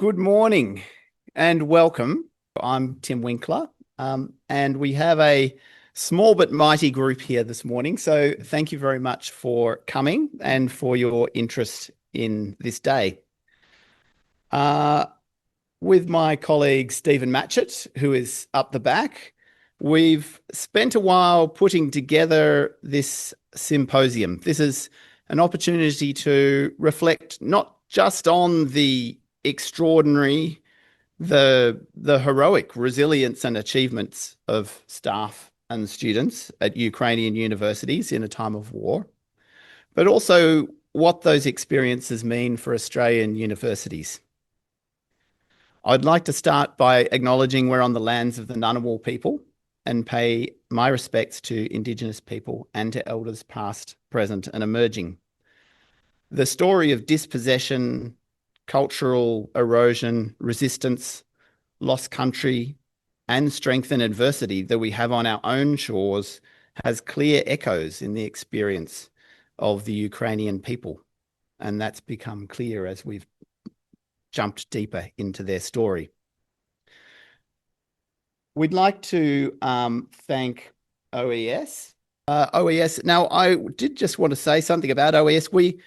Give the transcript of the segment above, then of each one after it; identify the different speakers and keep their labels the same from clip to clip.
Speaker 1: Good morning and welcome. I'm Tim Winkler, and we have a small but mighty group here this morning. So thank you very much for coming and for your interest in this day. With my colleague Stephen Matchett, who is up the back, we've spent a while putting together this symposium. This is an opportunity to reflect not just on the extraordinary, the heroic resilience and achievements of staff and students at Ukrainian universities in a time of war, but also what those experiences mean for Australian universities. I'd like to start by acknowledging we're on the lands of the Ngunnawal people and pay my respects to Indigenous people and to elders past, present and emerging. The story of dispossession, cultural erosion, resistance, lost country, and strength and adversity that we have on our own shores has clear echoes in the experience of the Ukrainian people. And that's become clear as we've jumped deeper into their story. We'd like to thank OES. Now, I did just want to say something about OES. We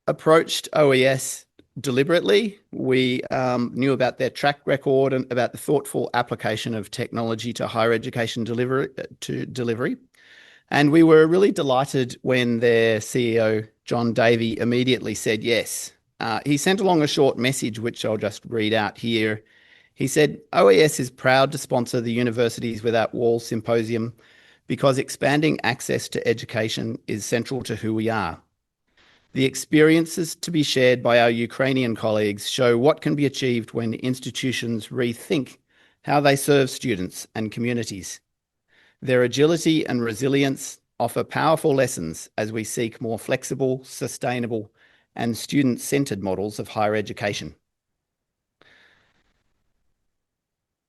Speaker 1: approached OES deliberately. We knew about their track record and about the thoughtful application of technology to higher education delivery. And we were really delighted when their CEO, John Davey, immediately said yes. He sent along a short message, which I'll just read out here. He said, OES is proud to sponsor the Universities Without Walls Symposium because expanding access to education is central to who we are. The experiences to be shared by our Ukrainian colleagues show what can be achieved when institutions rethink how they serve students and communities. Their agility and resilience offer powerful lessons as we seek more flexible, sustainable, and student-centred models of higher education.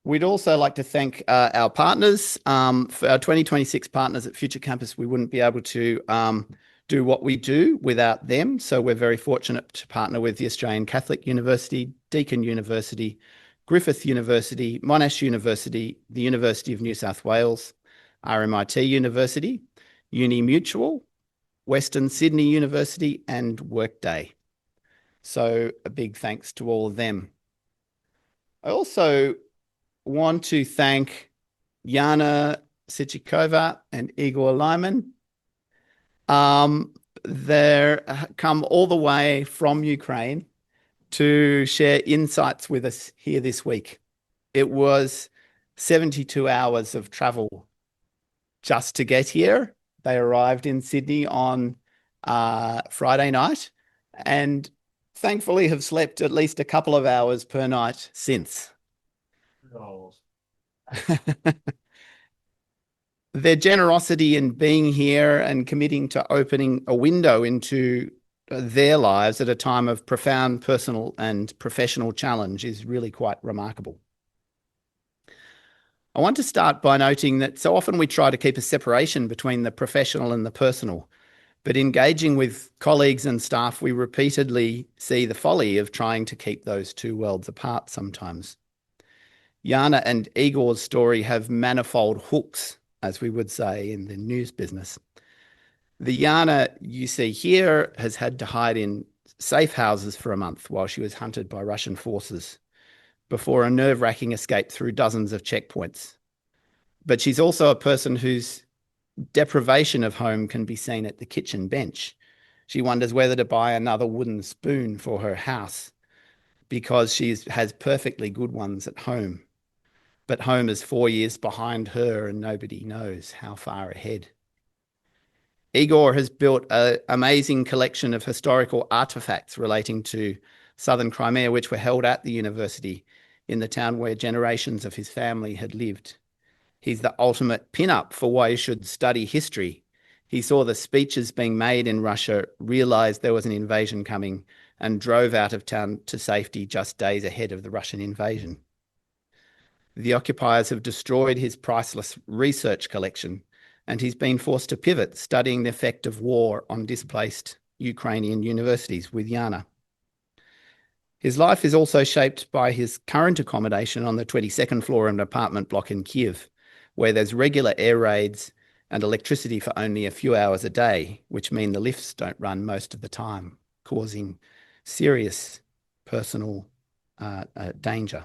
Speaker 1: We'd also like to thank our partners. For our 2026 partners at Future Campus, we wouldn't be able to do what we do without them. So we're very fortunate to partner with the Australian Catholic University, Deakin University, Griffith University, Monash University, the University of New South Wales, RMIT University, Uni Mutual, Western Sydney University, and Workday. So a big thanks to all of them. I also want to thank Yana, Sychikova, and Igor Lyman. They're come all the way from Ukraine to share insights with us here this week. It was 72 hours of travel just to get here. They arrived in Sydney on Friday night and thankfully have slept at least a couple of hours per night since. Oh. Their generosity in being here and committing to opening a window into their lives at a time of profound personal and professional challenge is really quite remarkable. I want to start by noting that so often we try to keep a separation between the professional and the personal, but engaging with colleagues and staff, we repeatedly see the folly of trying to keep those two worlds apart sometimes. Yana and Igor's story have manifold hooks, as we would say in the news business. The Yana you see here has had to hide in safe houses for a month while she was hunted by Russian forces before a nerve-wracking escape through dozens of checkpoints. But she's also a person whose deprivation of home can be seen at the kitchen bench. She wonders whether to buy another wooden spoon for her house because she has perfectly good ones at home. But home is 4 years behind her and nobody knows how far ahead. Igor has built an amazing collection of historical artifacts relating to southern Crimea, which were held at the university in the town where generations of his family had lived. He's the ultimate pin-up for why you should study history. He saw the speeches being made in Russia, realized there was an invasion coming, and drove out of town to safety just days ahead of the Russian invasion. The occupiers have destroyed his priceless research collection, and he's been forced to pivot, studying the effect of war on displaced Ukrainian universities with Yana. His life is also shaped by his current accommodation on the 22nd floor of an apartment block in Kyiv, where there's regular air raids and electricity for only a few hours a day, which mean the lifts don't run most of the time, causing serious personal danger.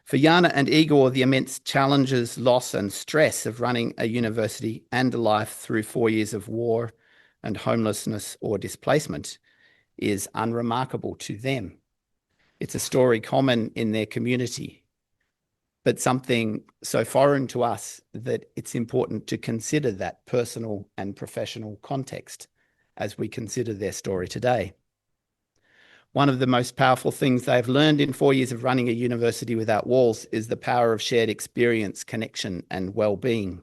Speaker 1: For Yana and Igor, the immense challenges, loss and stress of running a university and a life through 4 years of war and homelessness or displacement is unremarkable to them. It's a story common in their community, but something so foreign to us that it's important to consider that personal and professional context as we consider their story today. One of the most powerful things they've learned in 4 years of running a university without walls is the power of shared experience, connection, and well-being,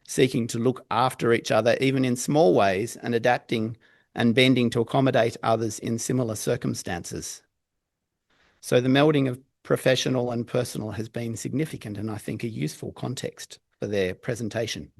Speaker 1: seeking to look after each other even in small ways and adapting and bending to accommodate others in similar circumstances. So the melding of professional and personal has been significant and I think a useful context for their presentation.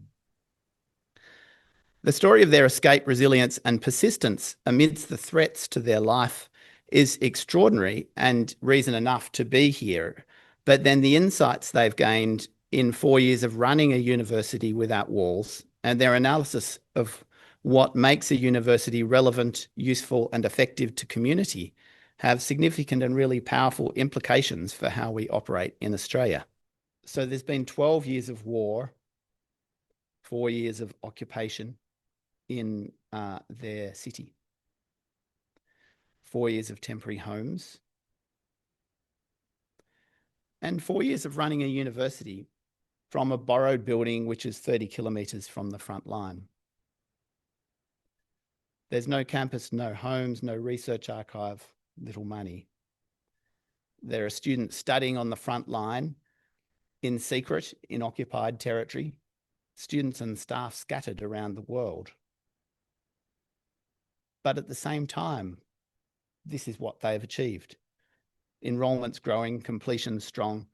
Speaker 1: The story of their escape, resilience and persistence amidst the threats to their life is extraordinary and reason enough to be here. But then the insights they've gained in 4 years of running a university without walls and their analysis of what makes a university relevant, useful and effective to community have significant and really powerful implications for how we operate in Australia. So there's been 12 years of war, 4 years of occupation in their city, 4 years of temporary homes, and 4 years of running a university from a borrowed building which is 30 kilometres from the front line. There's no campus, no homes, no research archive, little money. There are students studying on the front line in secret in occupied territory, students and staff scattered around the world. But at the same time, this is what they've achieved. Enrolment's growing, completion strong,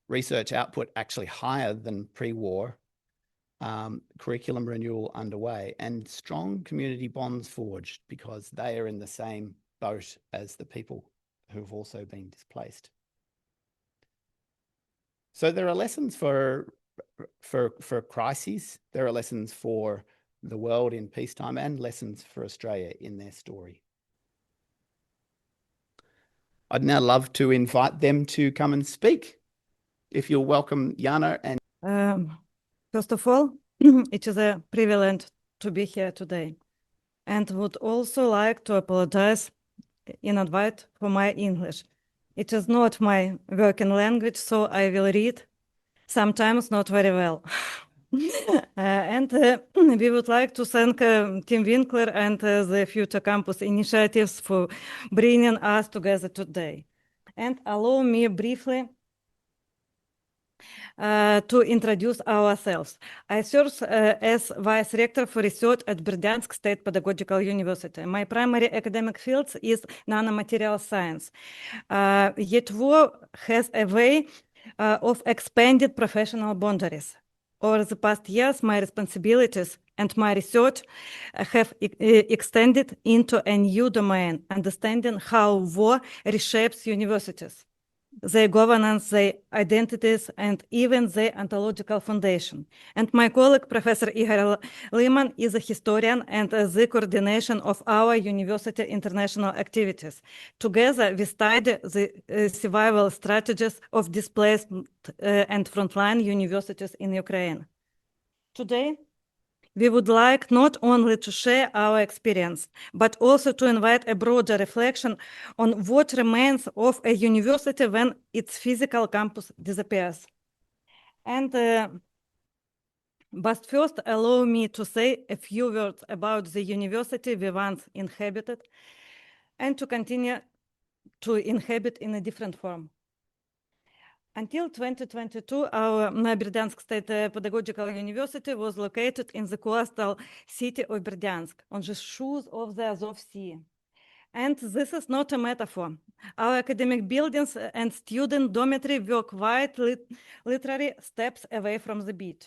Speaker 1: research output actually higher than pre-war, curriculum renewal underway, and strong community bonds forged because they are in the same boat as the people who've also been displaced. So there are lessons for crises, there are lessons for the world in peacetime and lessons for Australia in their story. I'd now love to invite them to come and speak. If you'll welcome Yana and...
Speaker 2: First of all, it is a privilege to be here today, and would also like to apologize in advance for my English. It is not my working language, so I will read, sometimes not very well. And we would like to thank Team Winkler and the Future Campus initiatives for bringing us together today. And allow me briefly to introduce ourselves. I serve as Vice-Rector for Research at Berdyansk State Pedagogical University. My primary academic field is nanomaterial science. Yet war has a way of expanded professional boundaries. Over the past years, my responsibilities and my research have extended into a new domain, understanding how war reshapes universities, their governance, their identities, and even their ontological foundation. And my colleague, Professor Igor Lyman, is a historian and the coordination of our university international activities. Together, we study the survival strategies of displaced and frontline universities in Ukraine. Today, we would like not only to share our experience, but also to invite a broader reflection on what remains of a university when its physical campus disappears. And but first, allow me to say a few words about the university we once inhabited and to continue to inhabit in a different form. Until 2022, our Berdyansk State Pedagogical University was located in the coastal city of Berdyansk, on the shores of the Azov Sea. And this is not a metaphor. Our academic buildings and student dormitory were quite literally steps away from the beach.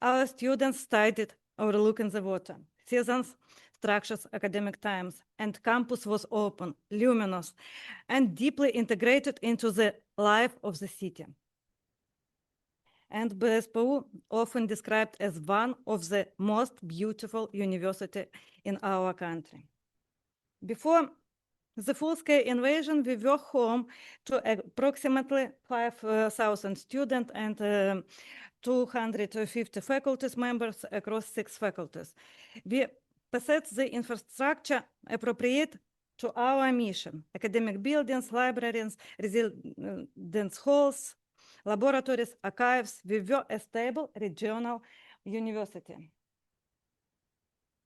Speaker 2: Our students studied overlooking the water. Seasons structures academic times, and campus was open, luminous, and deeply integrated into the life of the city. And BSPU often described as one of the most beautiful universities in our country. Before the full-scale invasion, we were home to approximately 5,000 students and 250 faculty members across 6 faculties. We possess the infrastructure appropriate to our mission: academic buildings, libraries, residence halls, laboratories, archives. We were a stable regional university.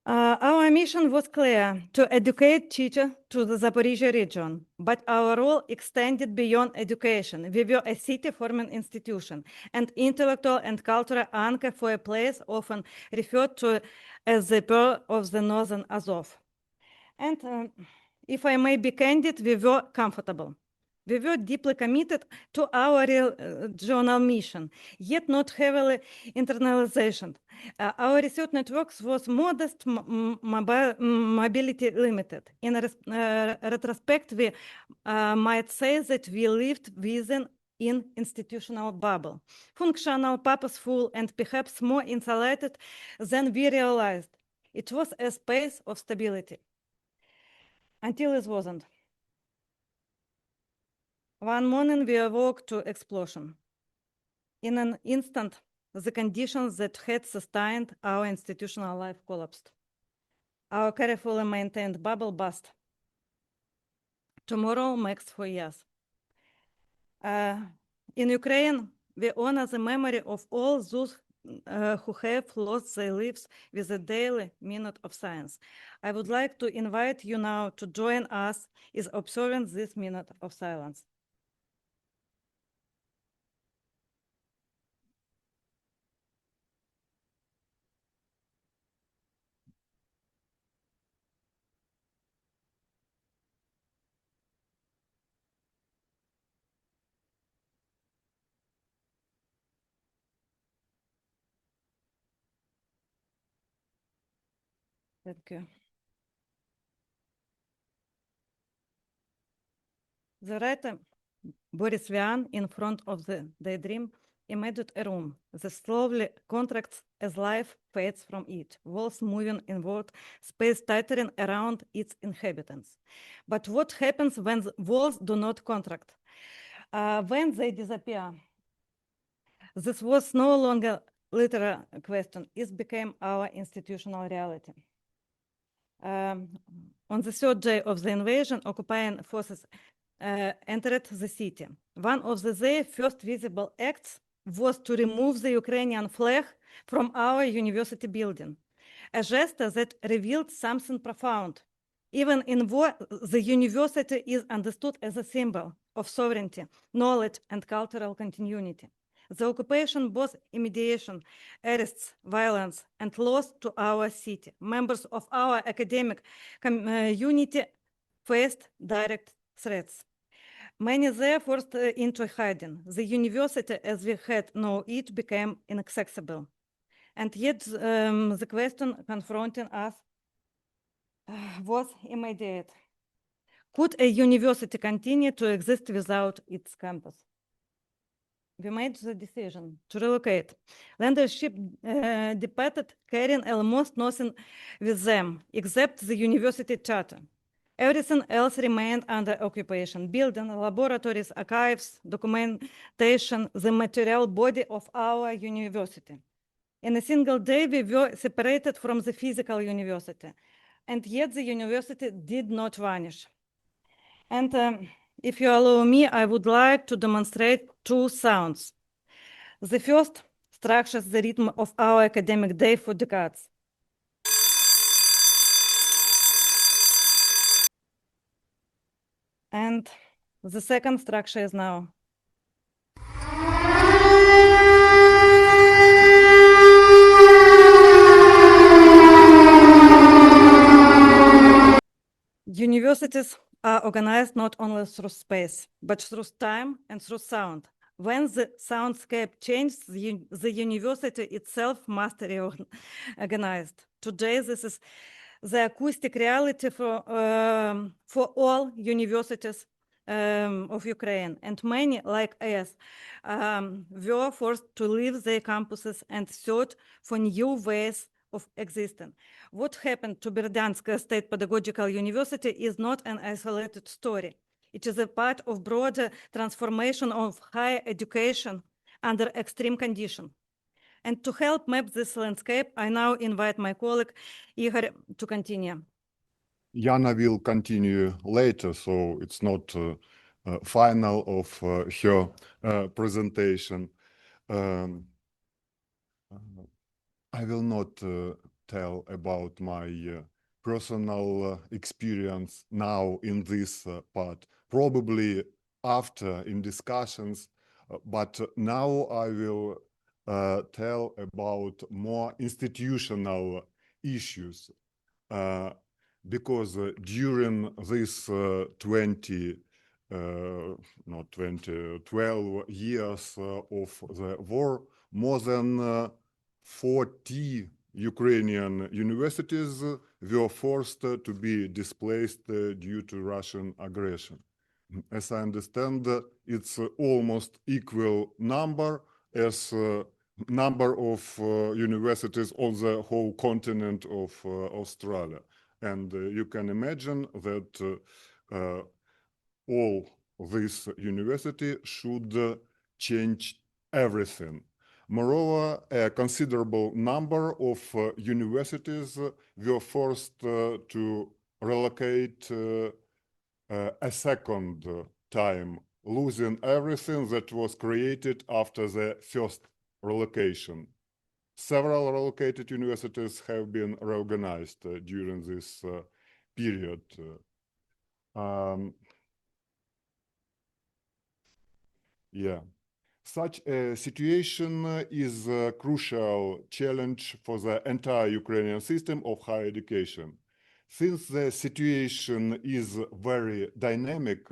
Speaker 2: Our mission was clear: to educate teachers to the Zaporizhia region, but our role extended beyond education. We were a city-forming institution, an intellectual and cultural anchor for a place often referred to as the Pearl of the Northern Azov. And if I may be candid, we were comfortable. We were deeply committed to our regional mission, yet not heavily internalization. Our research networks was modest, mobility limited. In retrospect, we might say that we lived within an institutional bubble, functional, purposeful, and perhaps more insulated than we realized. It was a space of stability, until it wasn't. One morning, we awoke to explosion. In an instant, the conditions that had sustained our institutional life collapsed. Our carefully maintained bubble burst. Tomorrow makes 4 years. In Ukraine, we honor the memory of all those who have lost their lives with a daily minute of silence. I would like to invite you now to join us in observing this minute of silence. Thank you. The writer Boris Vian, in front of the daydream, imagined a room that slowly contracts as life fades from it, walls moving inward, space tightening around its inhabitants. But what happens when the walls do not contract? When they disappear? This was no longer a literal question. It became our institutional reality. On the 3rd day of the invasion, occupying forces entered the city. One of their first visible acts was to remove the Ukrainian flag from our university building, a gesture that revealed something profound. Even in war, the university is understood as a symbol of sovereignty, knowledge, and cultural continuity. The occupation brought immediation, arrests, violence, and loss to our city. Members of our academic community faced direct threats. Many there forced into hiding. The university, as we had known it, became inaccessible. And yet the question confronting us was immediate. Could a university continue to exist without its campus? We made the decision to relocate. Leadership departed, carrying almost nothing with them, except the university charter. Everything else remained under occupation: buildings, laboratories, archives, documentation, the material body of our university. In a single day, we were separated from the physical university, and yet the university did not vanish. And if you allow me, I would like to demonstrate 2 sounds. The first structures the rhythm of our academic day for decades. And the second structure is now. Universities are organized not only through space, but through time and through sound. When the soundscape changes, the university itself must be reorganized. Today, this is the acoustic reality for all universities of Ukraine, and many like us were forced to leave their campuses and search for new ways of existing. What happened to Berdyansk State Pedagogical University is not an isolated story. It is a part of broader transformation of higher education under extreme conditions. And to help map this landscape, I now invite my colleague Igor to continue.
Speaker 3: Yana will continue later, so it's not final of her presentation. I will not tell about my personal experience now in this part, probably after in discussions, but now I will tell about more institutional issues. Because during this 12 years of the war, more than 40 Ukrainian universities were forced to be displaced due to Russian aggression. As I understand, it's almost equal number as number of universities on the whole continent of Australia. And you can imagine that all this university should change everything. Moreover, a considerable number of universities were forced to relocate a second time, losing everything that was created after the first relocation. Several relocated universities have been reorganized during this period. Such a situation is a crucial challenge for the entire Ukrainian system of higher education. Since the situation is very dynamic,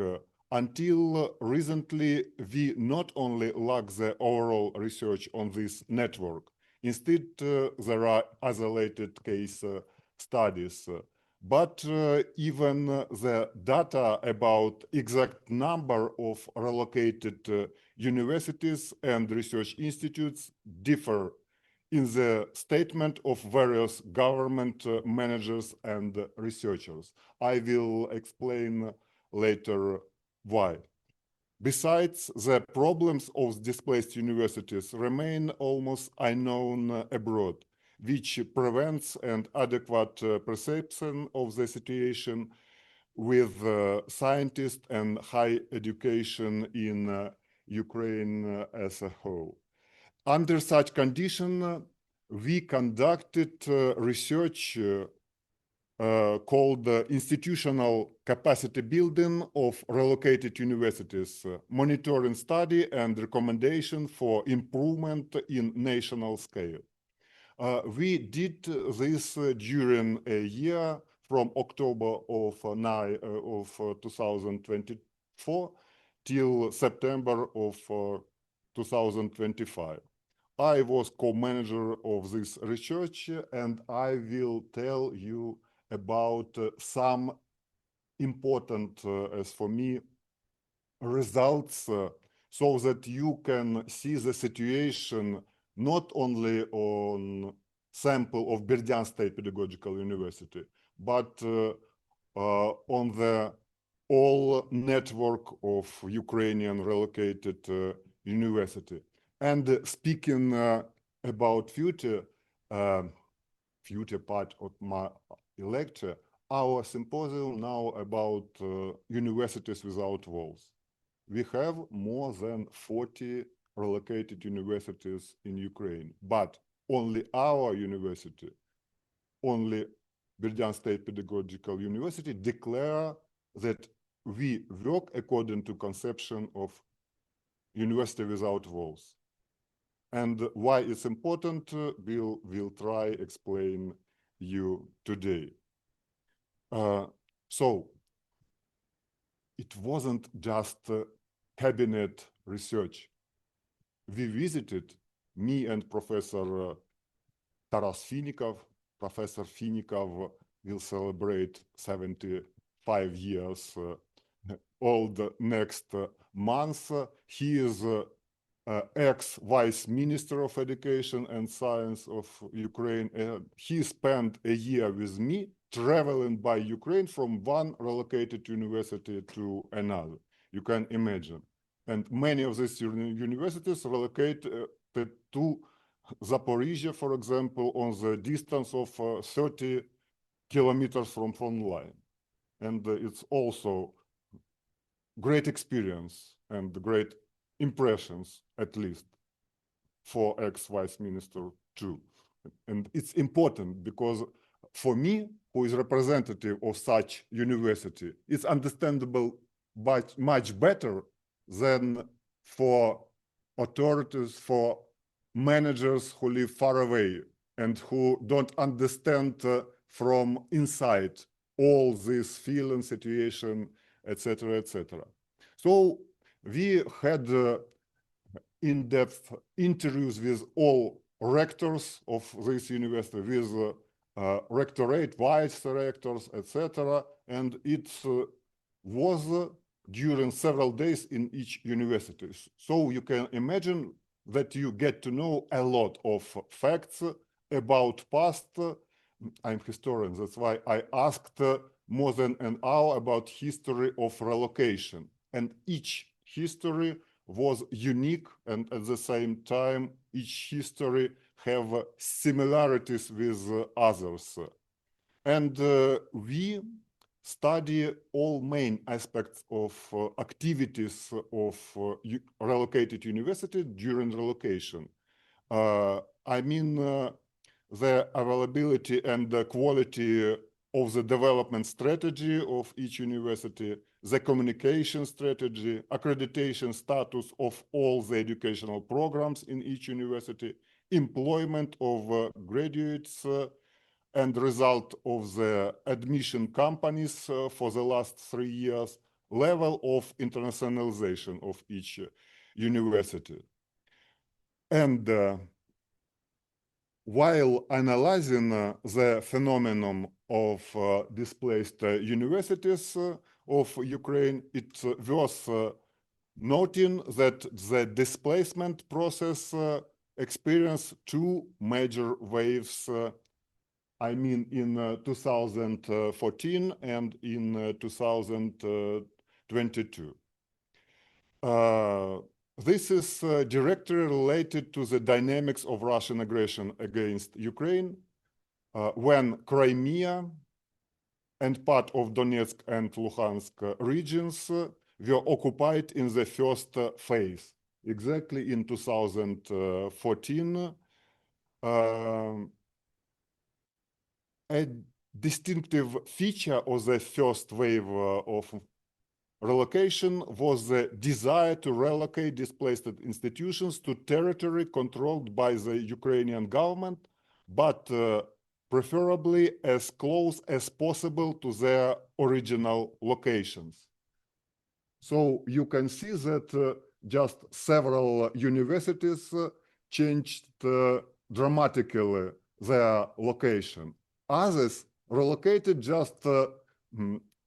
Speaker 3: until recently, we not only lack the overall research on this network. Instead, there are isolated case studies, but even the data about exact number of relocated universities and research institutes differ in the statement of various government managers and researchers. I will explain later why. Besides, the problems of displaced universities remain almost unknown abroad, which prevents an adequate perception of the situation with scientists and high education in Ukraine as a whole. Under such condition, we conducted research called Institutional Capacity Building of Relocated Universities, Monitoring Study and Recommendation for Improvement in National Scale. We did this during a year from October of 2024 till September of 2025. I was co-manager of this research, and I will tell you about some important, as for me, results so that you can see the situation not only on sample of Berdyansk State Pedagogical University, but on the all network of Ukrainian relocated university. And speaking about future part of my lecture, our symposium now about universities without walls. We have more than 40 relocated universities in Ukraine, but only our university, only Berdyansk State Pedagogical University, declare that we work according to conception of university without walls. And why it's important, we'll try explain you today. So it wasn't just cabinet research. We visited, me and Professor Taras Finikov, Professor Finikov, will celebrate 75 years old next month. He is ex-Vice Minister of Education and Science of Ukraine. He spent a year with me traveling by Ukraine from one relocated university to another. You can imagine. And many of these universities relocated to Zaporizhia, for example, on the distance of 30 kilometers from front line. And it's also great experience and great impressions, at least for ex-Vice Minister too. And it's important because for me, who is representative of such university, it's understandable but much better than for authorities, for managers who live far away and who don't understand from inside all this feeling, situation, etc., etc. So we had in-depth interviews with all rectors of this university, with rectorate, vice-rectors, etc. And it was during several days in each university. So you can imagine that you get to know a lot of facts about past. I'm historian, that's why I asked more than an hour about history of relocation. And each history was unique, and at the same time, each history have similarities with others. And we study all main aspects of activities of relocated university during relocation. I mean, the availability and the quality of the development strategy of each university, the communication strategy, accreditation status of all the educational programs in each university, employment of graduates, and result of the admission companies for the last 3 years, level of internationalization of each university. And while analyzing the phenomenon of displaced universities of Ukraine, it was noting that the displacement process experienced 2 major waves, I mean in 2014 and in 2022. This is directly related to the dynamics of Russian aggression against Ukraine, when Crimea and part of Donetsk and Luhansk regions were occupied in the first phase, exactly in 2014. A distinctive feature of the first wave of relocation was the desire to relocate displaced institutions to territory controlled by the Ukrainian government, but preferably as close as possible to their original locations. So you can see that just several universities changed dramatically their location. Others relocated just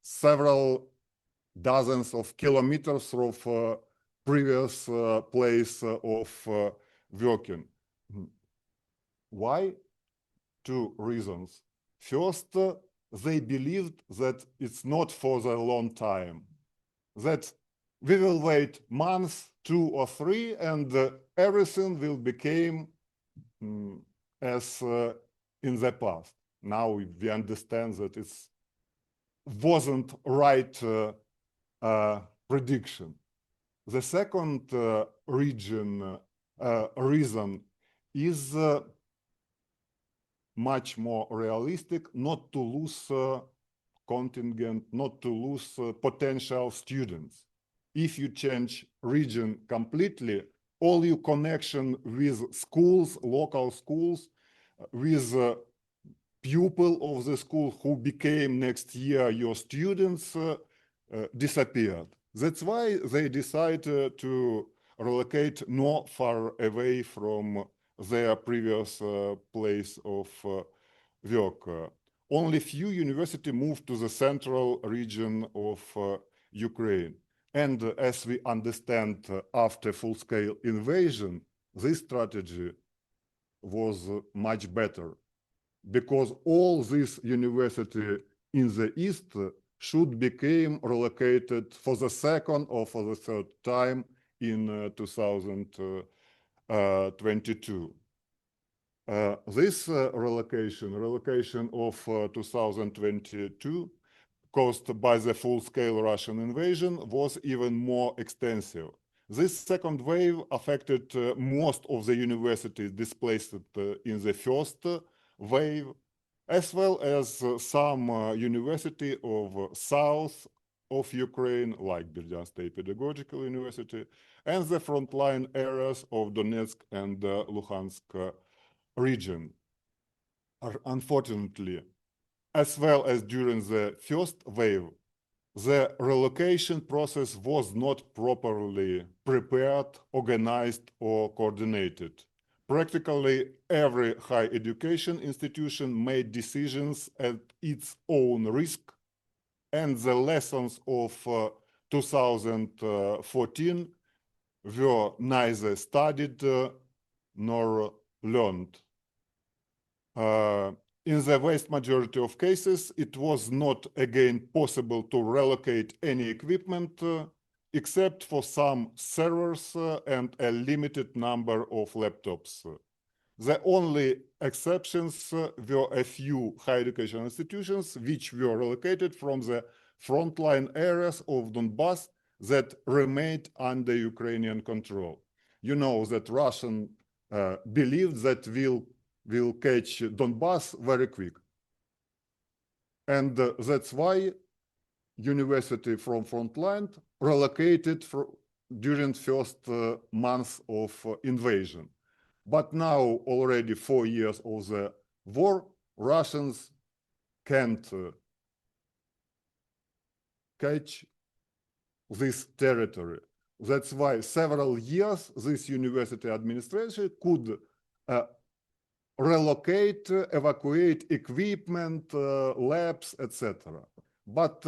Speaker 3: several dozens of kilometers from previous place of working. Why? 2 reasons. First, they believed that it's not for the long time, that we will wait months, 2 or 3, and everything will become as in the past. Now we understand that it wasn't right prediction. The second reason is much more realistic, not to lose contingent, not to lose potential students. If you change region completely, all your connection with schools, local schools, with pupil of the school who became next year your students disappeared. That's why they decided to relocate not far away from their previous place of work. only few universities moved to the central region of Ukraine. And as we understand, after full-scale invasion, this strategy was much better, because all these universities in the east should become relocated for the second or for the third time in 2022. This relocation of 2022, caused by the full-scale Russian invasion, was even more extensive. This second wave affected most of the universities displaced in the first wave, as well as some university of south of Ukraine, like Berdyansk State Pedagogical University, and the frontline areas of Donetsk and Luhansk region. Unfortunately, as well as during the first wave, the relocation process was not properly prepared, organized, or coordinated. Practically every higher education institution made decisions at its own risk, and the lessons of 2014 were neither studied nor learned. In the vast majority of cases, it was not again possible to relocate any equipment except for some servers and a limited number of laptops. The only exceptions were a few higher education institutions which were relocated from the frontline areas of Donbass that remained under Ukrainian control. You know that Russian believed that will catch Donbass very quick. And that's why university from frontline relocated during first months of invasion. But now already 4 years of the war, Russians can't catch this territory. That's why several years this university administration could relocate, evacuate equipment, labs, etc. But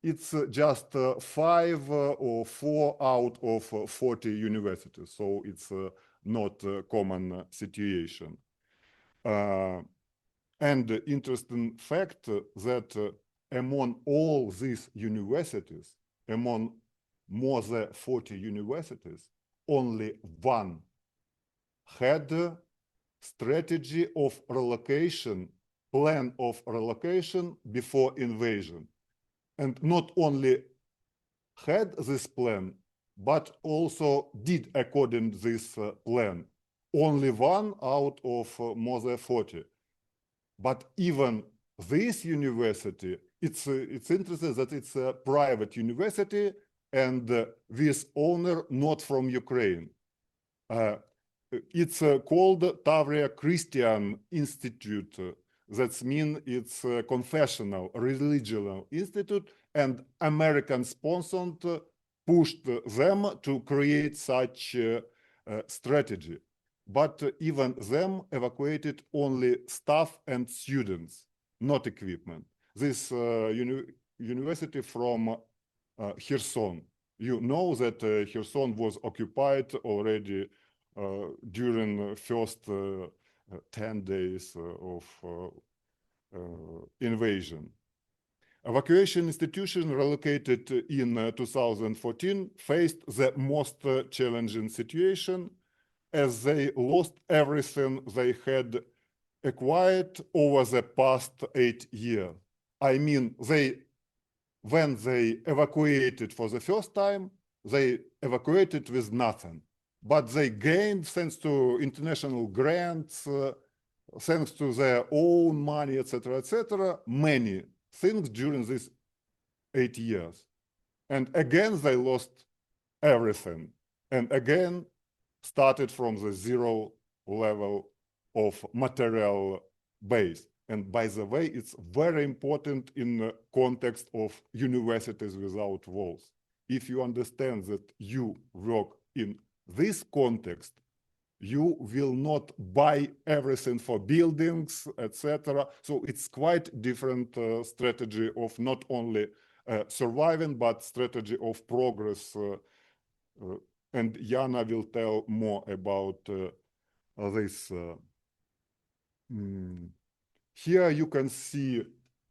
Speaker 3: it's just 5 or 4 out of 40 universities, so it's not a common situation. And interesting fact that among all these universities, among more than 40 universities, only one had strategy of relocation, plan of relocation before invasion. And not only had this plan, but also did according to this plan. Only one out of more than 40. But even this university, it's interesting that it's a private university and with owner not from Ukraine. It's called Tavria Christian Institute. That means it's a confessional, religious institute, and American sponsored pushed them to create such strategy. But even them evacuated only staff and students, not equipment. This university from Kherson. You know that Kherson was occupied already during first 10 days of invasion. Evacuation institutions relocated in 2014 faced the most challenging situation, as they lost everything they had acquired over the past 8 years. I mean, when they evacuated for the first time, they evacuated with nothing. But they gained, thanks to international grants, thanks to their own money, etc., many things during these 8 years. And again, they lost everything. And again, started from the zero level of material base. And by the way, it's very important in the context of universities without walls. If you understand that you work in this context, you will not buy everything for buildings, etc. So it's quite different strategy of not only surviving, but strategy of progress. And Yana will tell more about this. Here you can see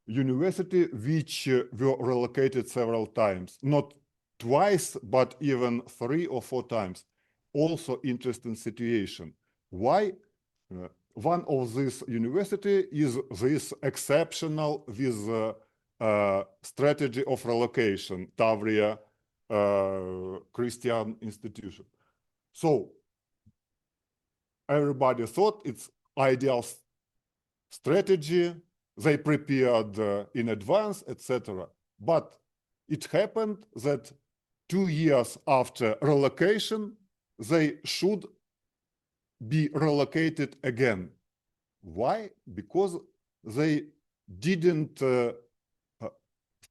Speaker 3: university which were relocated several times, not twice, but even 3 or 4 times. Also interesting situation. Why? One of this university is this exceptional with strategy of relocation, Tavria Christian institution. So everybody thought it's ideal strategy, they prepared in advance, etc. But it happened that 2 years after relocation, they should be relocated again. Why? Because they didn't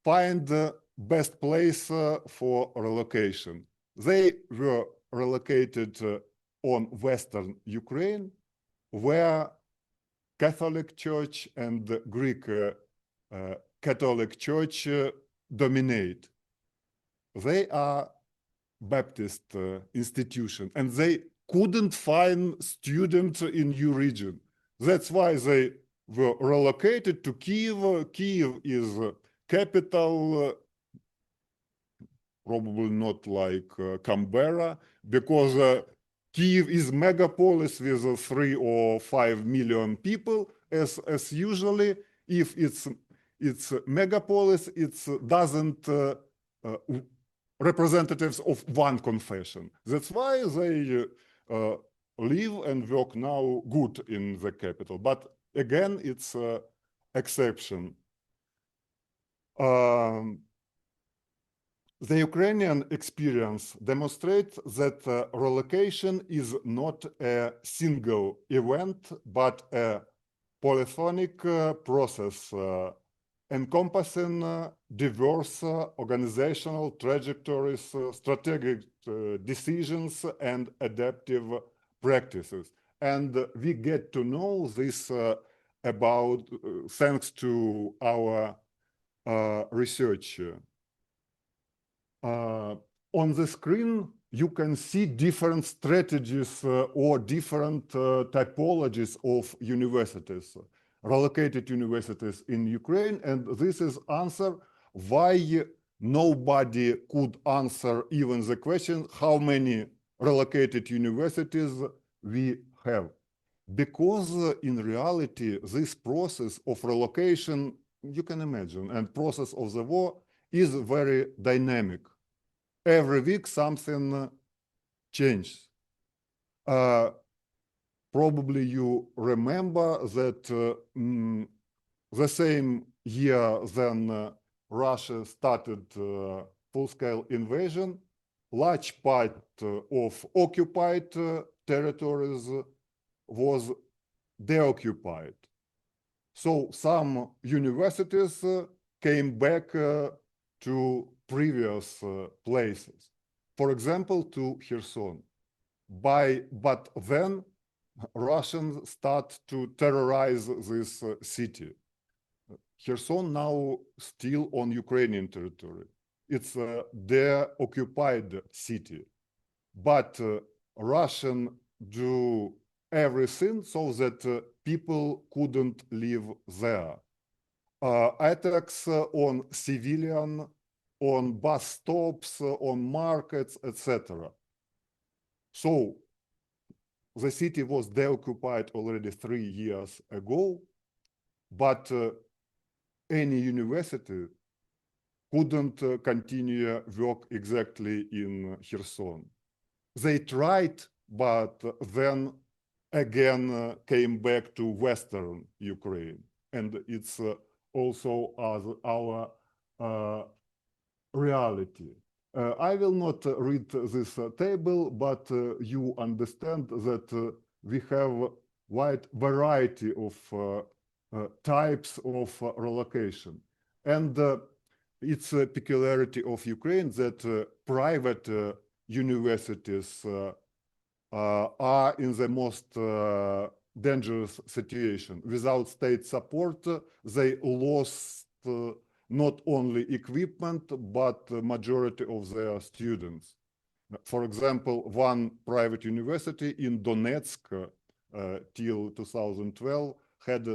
Speaker 3: find the best place for relocation. They were relocated on Western Ukraine, where Catholic Church and Greek Catholic Church dominate. They are Baptist institution, and they couldn't find students in new region. That's why they were relocated to Kyiv. Kyiv is capital, probably not like Canberra, because Kyiv is megapolis with 3 or 5 million people. As usually, if it's megapolis, it doesn't representatives of one confession. That's why they live and work now good in the capital. But again, it's an exception. The Ukrainian experience demonstrates that relocation is not a single event, but a polyphonic process encompassing diverse organizational trajectories, strategic decisions, and adaptive practices. And we get to know this about thanks to our research. On the screen, you can see different strategies or different typologies of universities, relocated universities in Ukraine, and this is answer why nobody could answer even the question how many relocated universities we have. Because in reality, this process of relocation, you can imagine, and process of the war is very dynamic. Every week something changes. Probably you remember that the same year then Russia started full-scale invasion, large part of occupied territories was deoccupied. So some universities came back to previous places, for example, to Kherson. But then Russians start to terrorize this city. Kherson now still on Ukrainian territory. It's their occupied city. But Russians do everything so that people couldn't live there. Attacks on civilian, on bus stops, on markets, etc. So the city was deoccupied already 3 years ago, but any university couldn't continue work exactly in Kherson. They tried, but then again came back to Western Ukraine, and it's also our reality. I will not read this table, but you understand that we have wide variety of types of relocation. And it's a peculiarity of Ukraine that private universities are in the most dangerous situation. Without state support, they lost not equipment, but the majority of their students. For example, one private university in Donetsk till 2012 had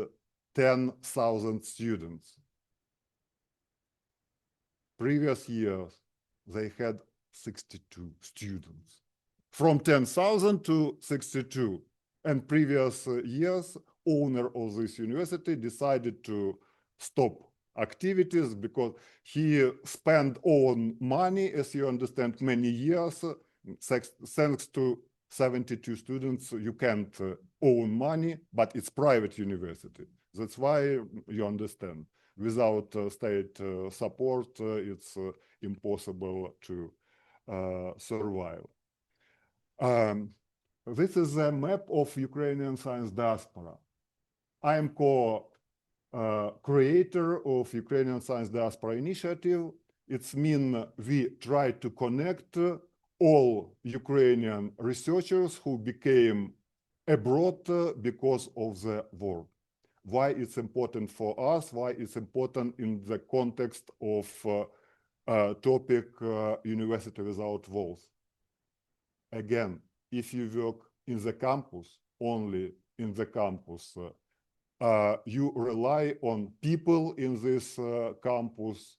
Speaker 3: 10,000 students. Previous years, they had 62 students. From 10,000 to 62. And previous years, owner of this university decided to stop activities because he spent own money, as you understand, many years. Thanks to 72 students, you can't own money, but it's private university. That's why you understand. Without state support, it's impossible to survive. This is a map of Ukrainian science diaspora. I am co-creator of Ukrainian Science Diaspora Initiative. It means we try to connect all Ukrainian researchers who became abroad because of the war. Why it's important for us, why it's important in the context of topic University Without Walls. Again, if you work in the campus, only in the campus, you rely on people in this campus,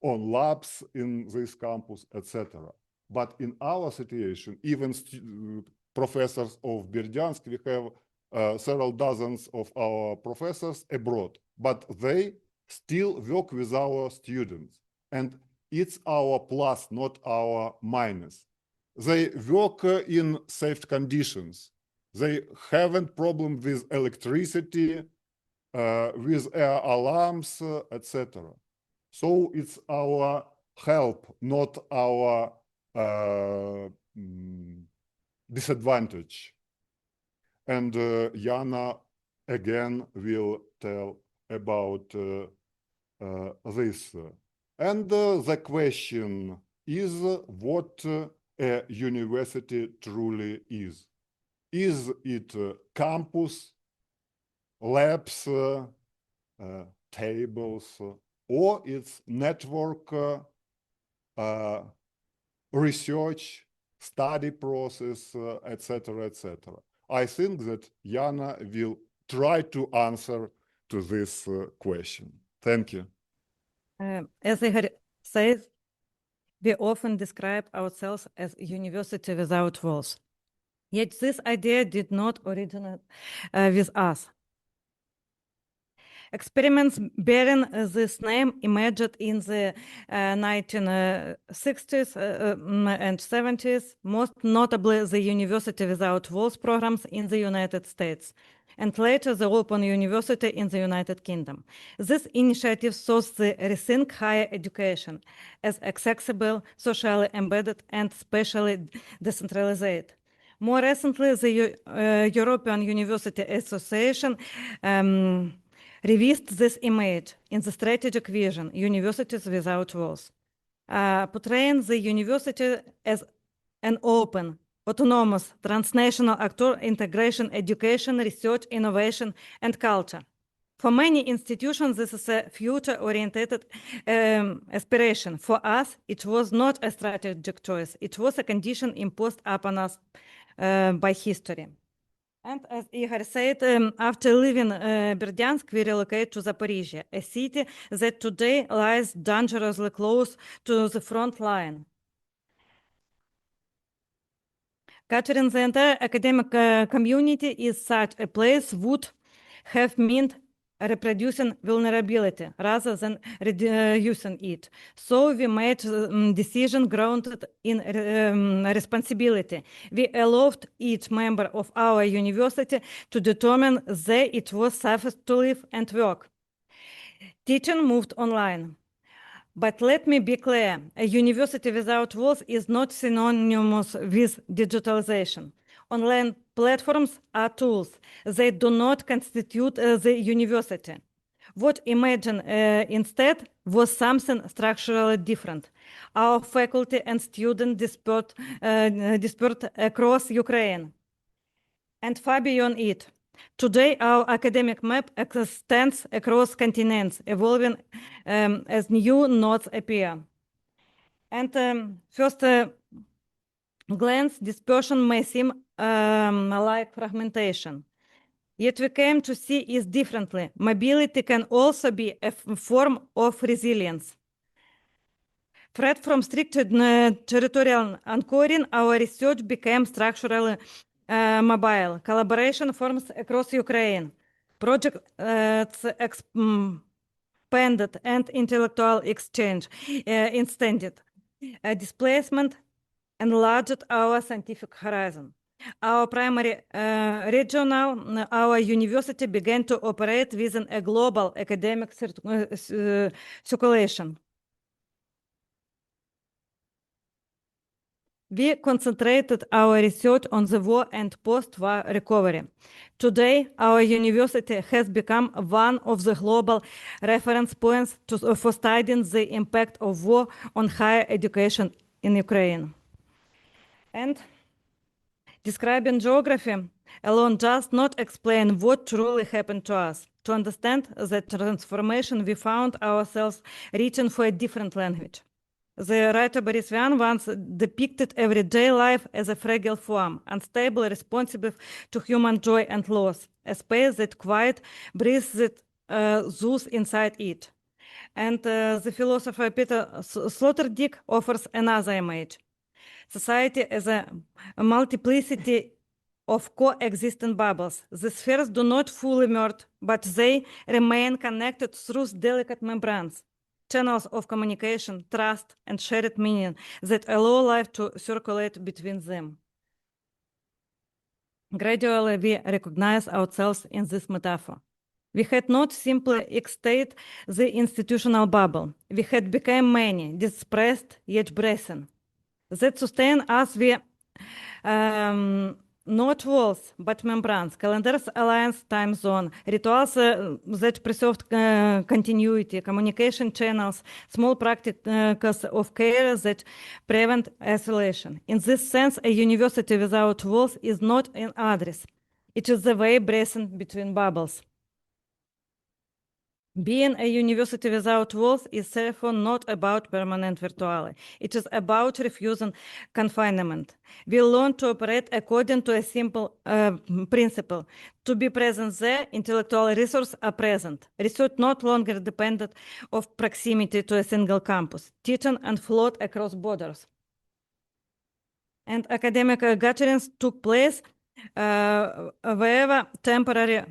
Speaker 3: on labs in this campus, etc. But in our situation, even professors of Berdyansk, we have several dozens of our professors abroad, but they still work with our students. And it's our plus, not our minus. They work in safe conditions. They haven't problem with electricity, with air alarms, etc. So it's our help, not our disadvantage. And Yana again will tell about this. And the question is what a university truly is. Is it campus, labs, tables, or it's network, research, study process, etc., etc. I think that Yana will try to answer to this question. Thank you.
Speaker 2: As Igor says, we often describe ourselves as a university without walls. Yet this idea did not originate with us. Experiments bearing this name emerged in the 1960s and 70s, most notably the University Without Walls programs in the United States, and later the Open University in the United Kingdom. This initiative sought to rethink higher education as accessible, socially embedded, and spatially decentralized. More recently, the European University Association revised this image in the strategic vision, Universities Without Walls, portraying the university as an open, autonomous, transnational actor integration, education, research, innovation, and culture. For many institutions, this is a future-oriented aspiration. For us, it was not a strategic choice. It was a condition imposed upon us by history. And as Igor said, after leaving Berdyansk, we relocated to Zaporizhia, a city that today lies dangerously close to the front line. Capturing the entire academic community is such a place would have meant reproducing vulnerability rather than reducing it. So we made a decision grounded in responsibility. We allowed each member of our university to determine that it was safe to live and work. Teaching moved online. But let me be clear, a university without walls is not synonymous with digitalization. Online platforms are tools. They do not constitute the university. What imagined instead was something structurally different. Our faculty and students dispersed across Ukraine. and far beyond it. Today, our academic map extends across continents, evolving as new nodes appear. And first glance, dispersion may seem like fragmentation. Yet we came to see it differently. Mobility can also be a form of resilience. Freed from strict territorial anchoring, our research became structurally mobile. Collaboration forms across Ukraine. Projects expanded and intellectual exchange extended. Displacement enlarged our scientific horizon. Our primary regional, our university began to operate within a global academic circulation. We concentrated our research on the war and post-war recovery. Today, our university has become one of the global reference points for studying the impact of war on higher education in Ukraine. And describing geography alone does not explain what truly happened to us. To understand the transformation, we found ourselves reaching for a different language. The writer Boris Vian once depicted everyday life as a fragile form, unstable, responsive to human joy and loss, a space that quiet breathes that zoos inside it. And the philosopher Peter Sloterdijk offers another image. Society as a multiplicity of coexisting bubbles. The spheres do not fully merge, but they remain connected through delicate membranes, channels of communication, trust, and shared meaning that allow life to circulate between them. Gradually, we recognize ourselves in this metaphor. We had not simply extended the institutional bubble. We had become many, dispersed yet breathing. That sustain us we not walls, but membranes, calendars, alliance, time zone, rituals that preserved continuity, communication channels, small practices of care that prevent isolation. In this sense, a university without walls is not an address. It is the way breathing between bubbles. Being a university without walls is therefore not about permanent virtuality. It is about refusing confinement. We learn to operate according to a simple principle. To be present there, intellectual resources are present. Research no longer dependent of proximity to a single campus. Teaching and flowed across borders. And academic gatherings took place wherever temporary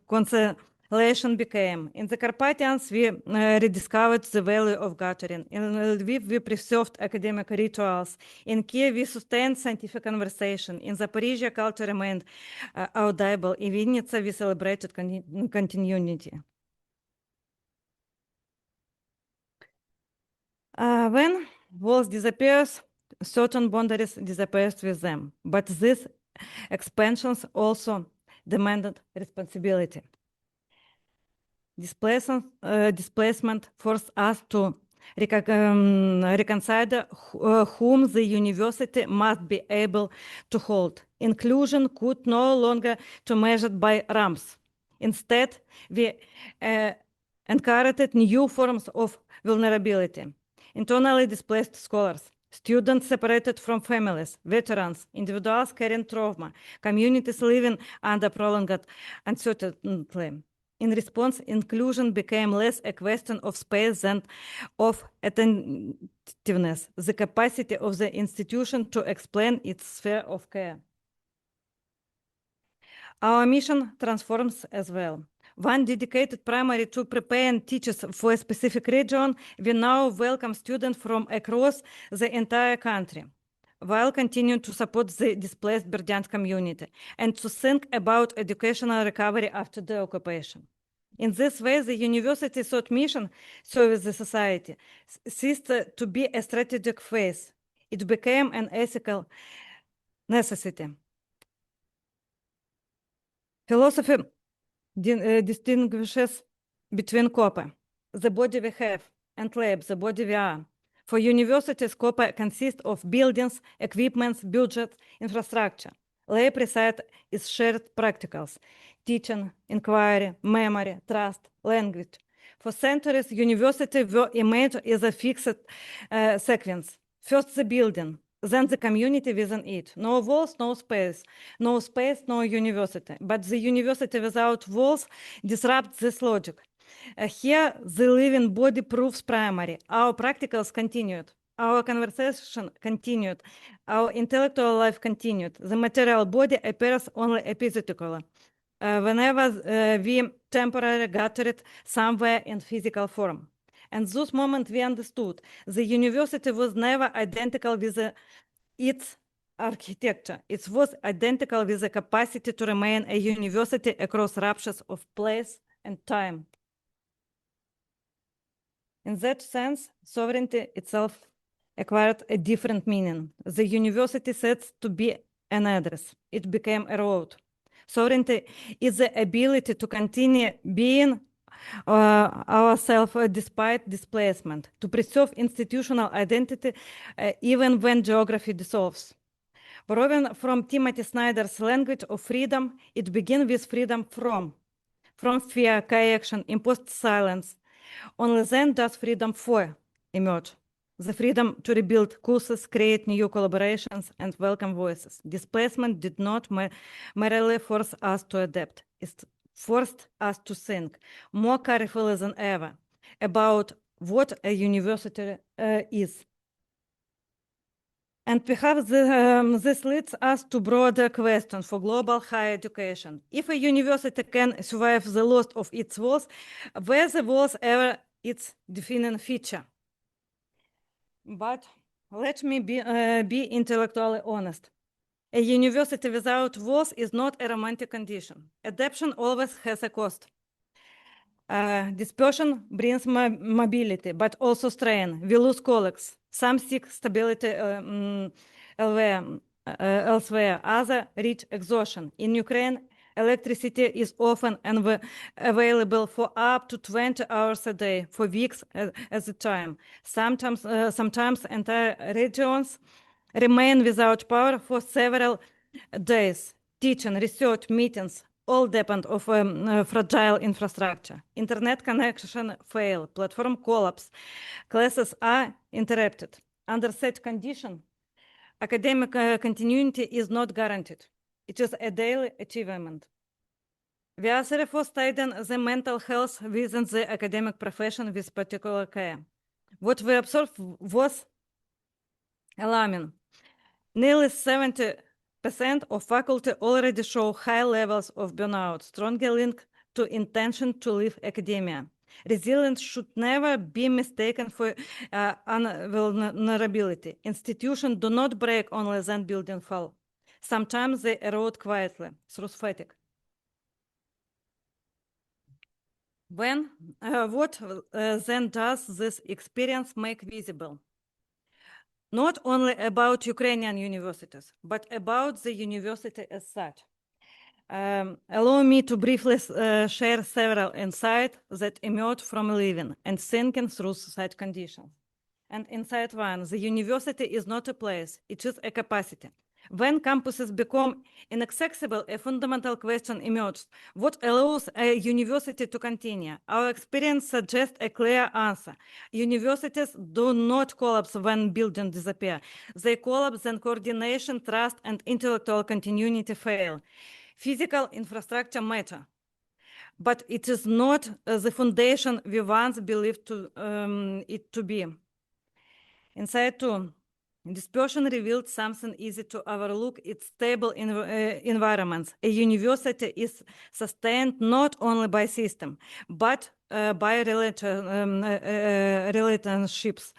Speaker 2: consolation became. In the Carpathians, we rediscovered the value of gathering. In Lviv, we preserved academic rituals. In Kiev, we sustained scientific conversation. In Zaporizhia, culture remained audible. In Vinnytsia, we celebrated continuity. When walls disappears, certain boundaries disappears with them. But these expansions also demanded responsibility. Displacement forced us to reconsider whom the university must be able to hold. Inclusion could no longer be measured by ramps. Instead, we encountered new forms of vulnerability. Internally displaced scholars, students separated from families, veterans, individuals carrying trauma, communities living under prolonged uncertainty. In response, inclusion became less a question of space than of attentiveness, the capacity of the institution to explain its sphere of care. Our mission transforms as well. One dedicated primarily to preparing teachers for a specific region, we now welcome students from across the entire country, while continuing to support the displaced Berdyansk community and to think about educational recovery after the occupation. In this way, the university's thought mission serves the society, ceased to be a strategic phase. It became an ethical necessity. Philosophy distinguishes between corpora, the body we have, and lab, the body we are. For universities, corpora consists of buildings, equipments, budgets, infrastructure. Lay preset is shared practicals, teaching, inquiry, memory, trust, language. For centuries, university were imagined as a fixed sequence. First the building, then the community within it. No walls, no space. No space, no university. But the university without walls disrupts this logic. Here, the living body proves primary. Our practicals continued. Our conversation continued. Our intellectual life continued. The material body appears only episodically, whenever we temporarily gather it somewhere in physical form. And this moment we understood the university was never identical with its architecture. It was identical with the capacity to remain a university across ruptures of place and time. In that sense, sovereignty itself acquired a different meaning. The university ceased to be an address. It became a road. Sovereignty is the ability to continue being ourselves despite displacement, to preserve institutional identity even when geography dissolves. Borrowing from Timothy Snyder's language of freedom, it begins with freedom from fear, coercion, imposed silence. Only then does freedom for emerge. The freedom to rebuild courses, create new collaborations, and welcome voices. Displacement did not merely force us to adapt. It forced us to think more carefully than ever about what a university is. And perhaps this leads us to broader questions for global higher education. If a university can survive the loss of its walls, were the walls ever its defining feature? But let me be intellectually honest. A university without walls is not a romantic condition. Adaptation always has a cost. Dispersion brings mobility, but also strain. We lose colleagues. Some seek stability elsewhere, others reach exhaustion. In Ukraine, electricity is often available for up to 20 hours a day, for weeks at a time. Sometimes entire regions remain without power for several days. Teaching, research, meetings, all depend on fragile infrastructure. Internet connection fail, platform collapse, classes are interrupted. Under such condition, academic continuity is not guaranteed. It is a daily achievement. We are therefore studying the mental health within the academic profession with particular care. What we observed was alarming. Nearly 70% of faculty already show high levels of burnout, strongly linked to intention to leave academia. Resilience should never be mistaken for vulnerability. Institutions do not break only then building fall. Sometimes they erode quietly through fatigue. What then does this experience make visible? Not only about Ukrainian universities, but about the university as such. Allow me to briefly share several insights that emerge from living and thinking through such conditions. And insight one, the university is not a place, it is a capacity. When campuses become inaccessible, a fundamental question emerges. What allows a university to continue? Our experience suggests a clear answer. Universities do not collapse when buildings disappear. They collapse when coordination, trust, and intellectual continuity fail. Physical infrastructure matter, but it is not the foundation we once believed it to be. Insight two, dispersion revealed something easy to overlook. It's stable environments. A university is sustained not only by system, but by relationships.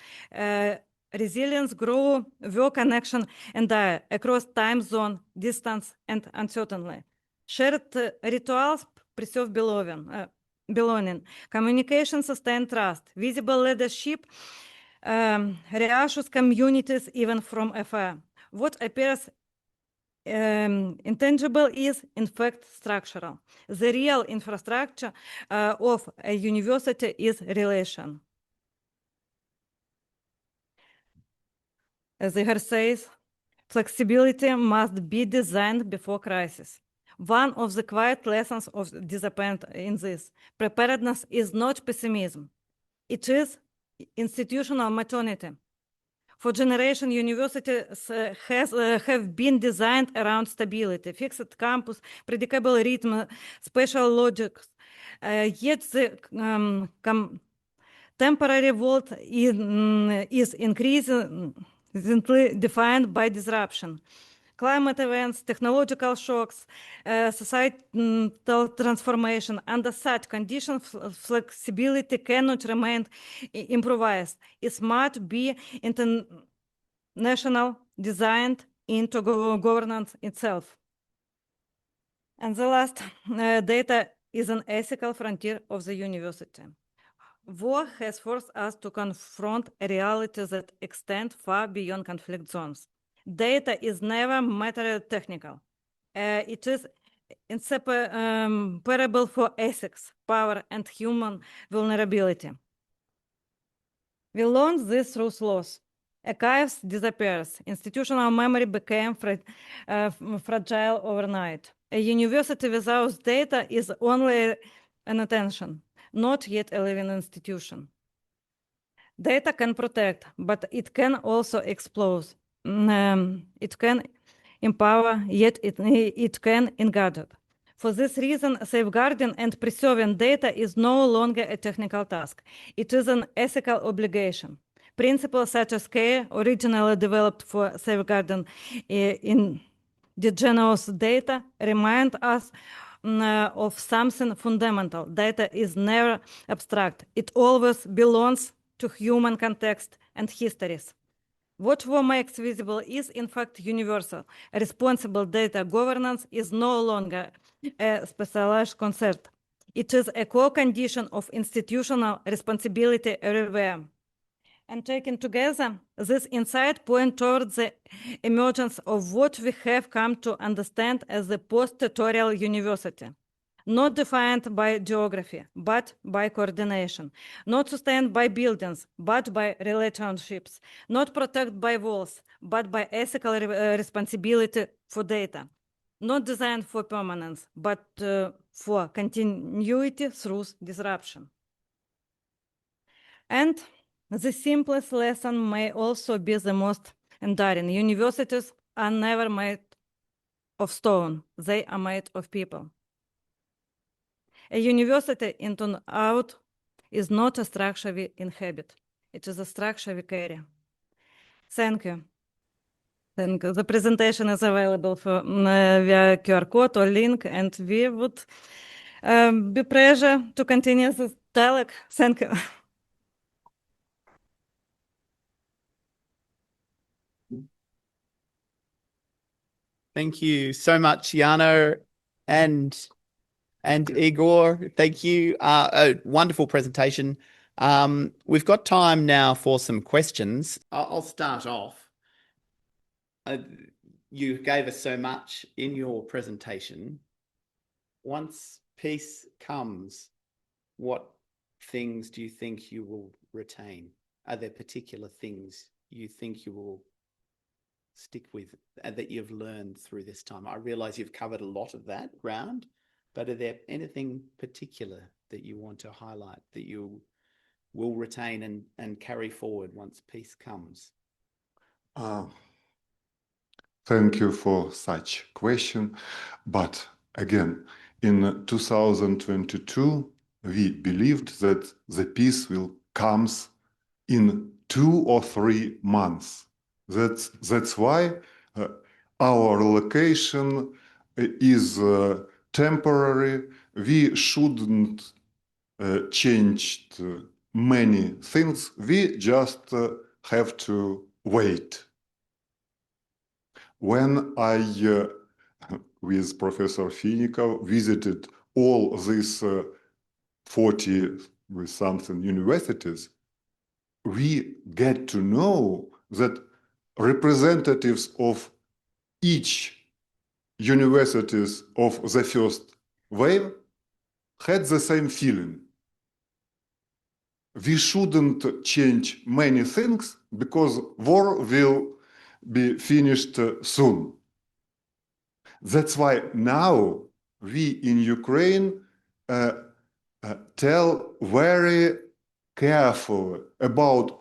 Speaker 2: Resilience grow, work connection, and across time zone, distance, and uncertainty. Shared rituals preserve belonging. Communication sustain trust. Visible leadership reassures communities even from afar. What appears intangible is, in fact, structural. The real infrastructure of a university is relation. As Igor says, Flexibility must be designed before crisis. One of the quiet lessons of disappointment in this preparedness is not pessimism. It is institutional maturity. For generations, universities have been designed around stability, fixed campus, predictable rhythm, special logics. Yet the contemporary world is increasingly defined by disruption. Climate events, technological shocks, societal transformation. Under such conditions, flexibility cannot remain improvised. It must be international, designed into governance itself. And the last, data is an ethical frontier of the university. War has forced us to confront a reality that extends far beyond conflict zones. Data is never material technical. It is inseparable for ethics, power, and human vulnerability. We learned this through loss. Archives disappears. Institutional memory became fragile overnight. A university without data is only an attention, not yet a living institution. Data can protect, but it can also expose. It can empower, yet it can engage. For this reason, safeguarding and preserving data is no longer a technical task. It is an ethical obligation. Principles such as care, originally developed for safeguarding indigenous data, remind us of something fundamental. Data is never abstract. It always belongs to human context and histories. What war makes visible is, in fact, universal. Responsible data governance is no longer a specialized concept. It is a core condition of institutional responsibility everywhere. And taken together, this insight points towards the emergence of what we have come to understand as the post-tutorial university. Not defined by geography, but by coordination. Not sustained by buildings, but by relationships. Not protected by walls, but by ethical responsibility for data. Not designed for permanence, but for continuity through disruption. And the simplest lesson may also be the most enduring. Universities are never made of stone. They are made of people. A university in and out is not a structure we inhabit. It is a structure we carry. Thank you. Thank you. The presentation is available via QR code or link, and we would be pleasure to continue this dialogue. Thank you.
Speaker 1: Thank you so much, Yana and Igor. Thank you. A wonderful presentation. We've got time now for some questions. I'll start off. You gave us so much in your presentation. Once peace comes, what things do you think you will retain? Are there particular things you think you will stick with that you've learned through this time? I realize you've covered a lot of that ground, but are there anything particular that you want to highlight that you will retain and carry forward once peace comes?
Speaker 3: Thank you for such question. But again, in 2022, we believed that the peace will come in 2 or 3 months. That's why our location is temporary. We shouldn't change many things. We just have to wait. When I, with Professor Finikov, visited all these 40 with something universities, we get to know that representatives of each universities of the first wave had the same feeling. We shouldn't change many things because war will be finished soon. That's why now we in Ukraine tell very carefully about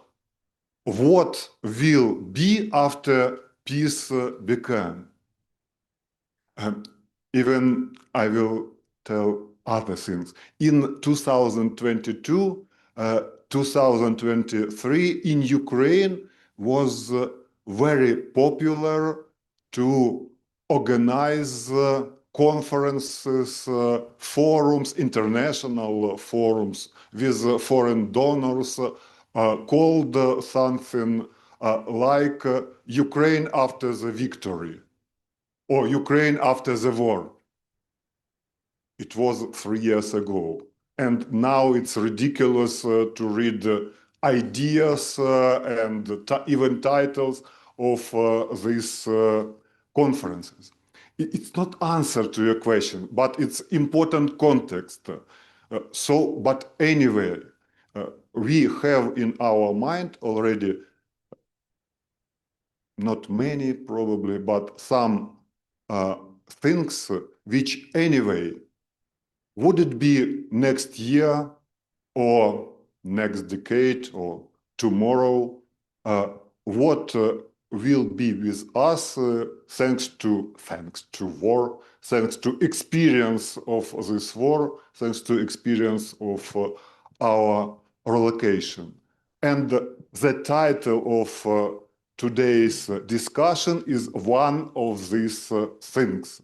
Speaker 3: what will be after peace become. Even I will tell other things. In 2022, 2023 in Ukraine was very popular to organize conferences, forums, international forums with foreign donors called something like Ukraine after the victory or Ukraine after the war. It was 3 years ago. And now it's ridiculous to read ideas and even titles of these conferences. It's not answer to your question, but it's important context. But anyway, we have in our mind already not many probably, but some things which anyway, would it be next year or next decade or tomorrow, what will be with us thanks to war, thanks to experience of this war, thanks to experience of our relocation. And the title of today's discussion is one of these things.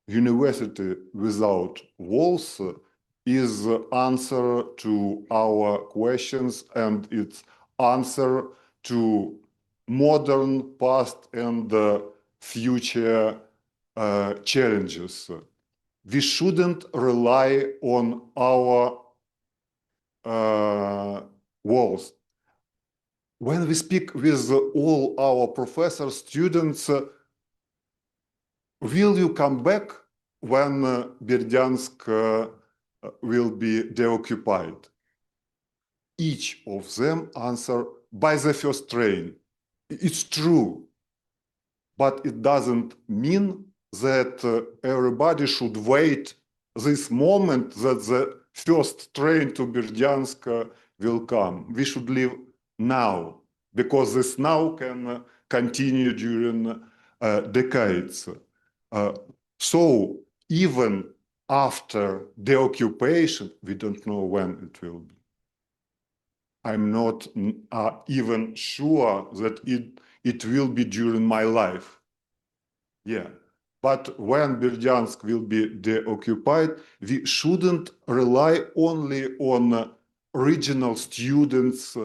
Speaker 3: University without walls is the answer to our questions, and it's answer to modern, past, and future challenges. We shouldn't rely on our walls. When we speak with all our professors, students, will you come back when Berdyansk will be deoccupied? Each of them answer by the first train. It's true, but it doesn't mean that everybody should wait this moment that the first train to Berdyansk will come. We should live now, because this now can continue during decades. So even after the occupation, we don't know when it will be. I'm not even sure that it will be during my life. Yeah, but when Berdyansk will be deoccupied, we shouldn't rely only on regional students,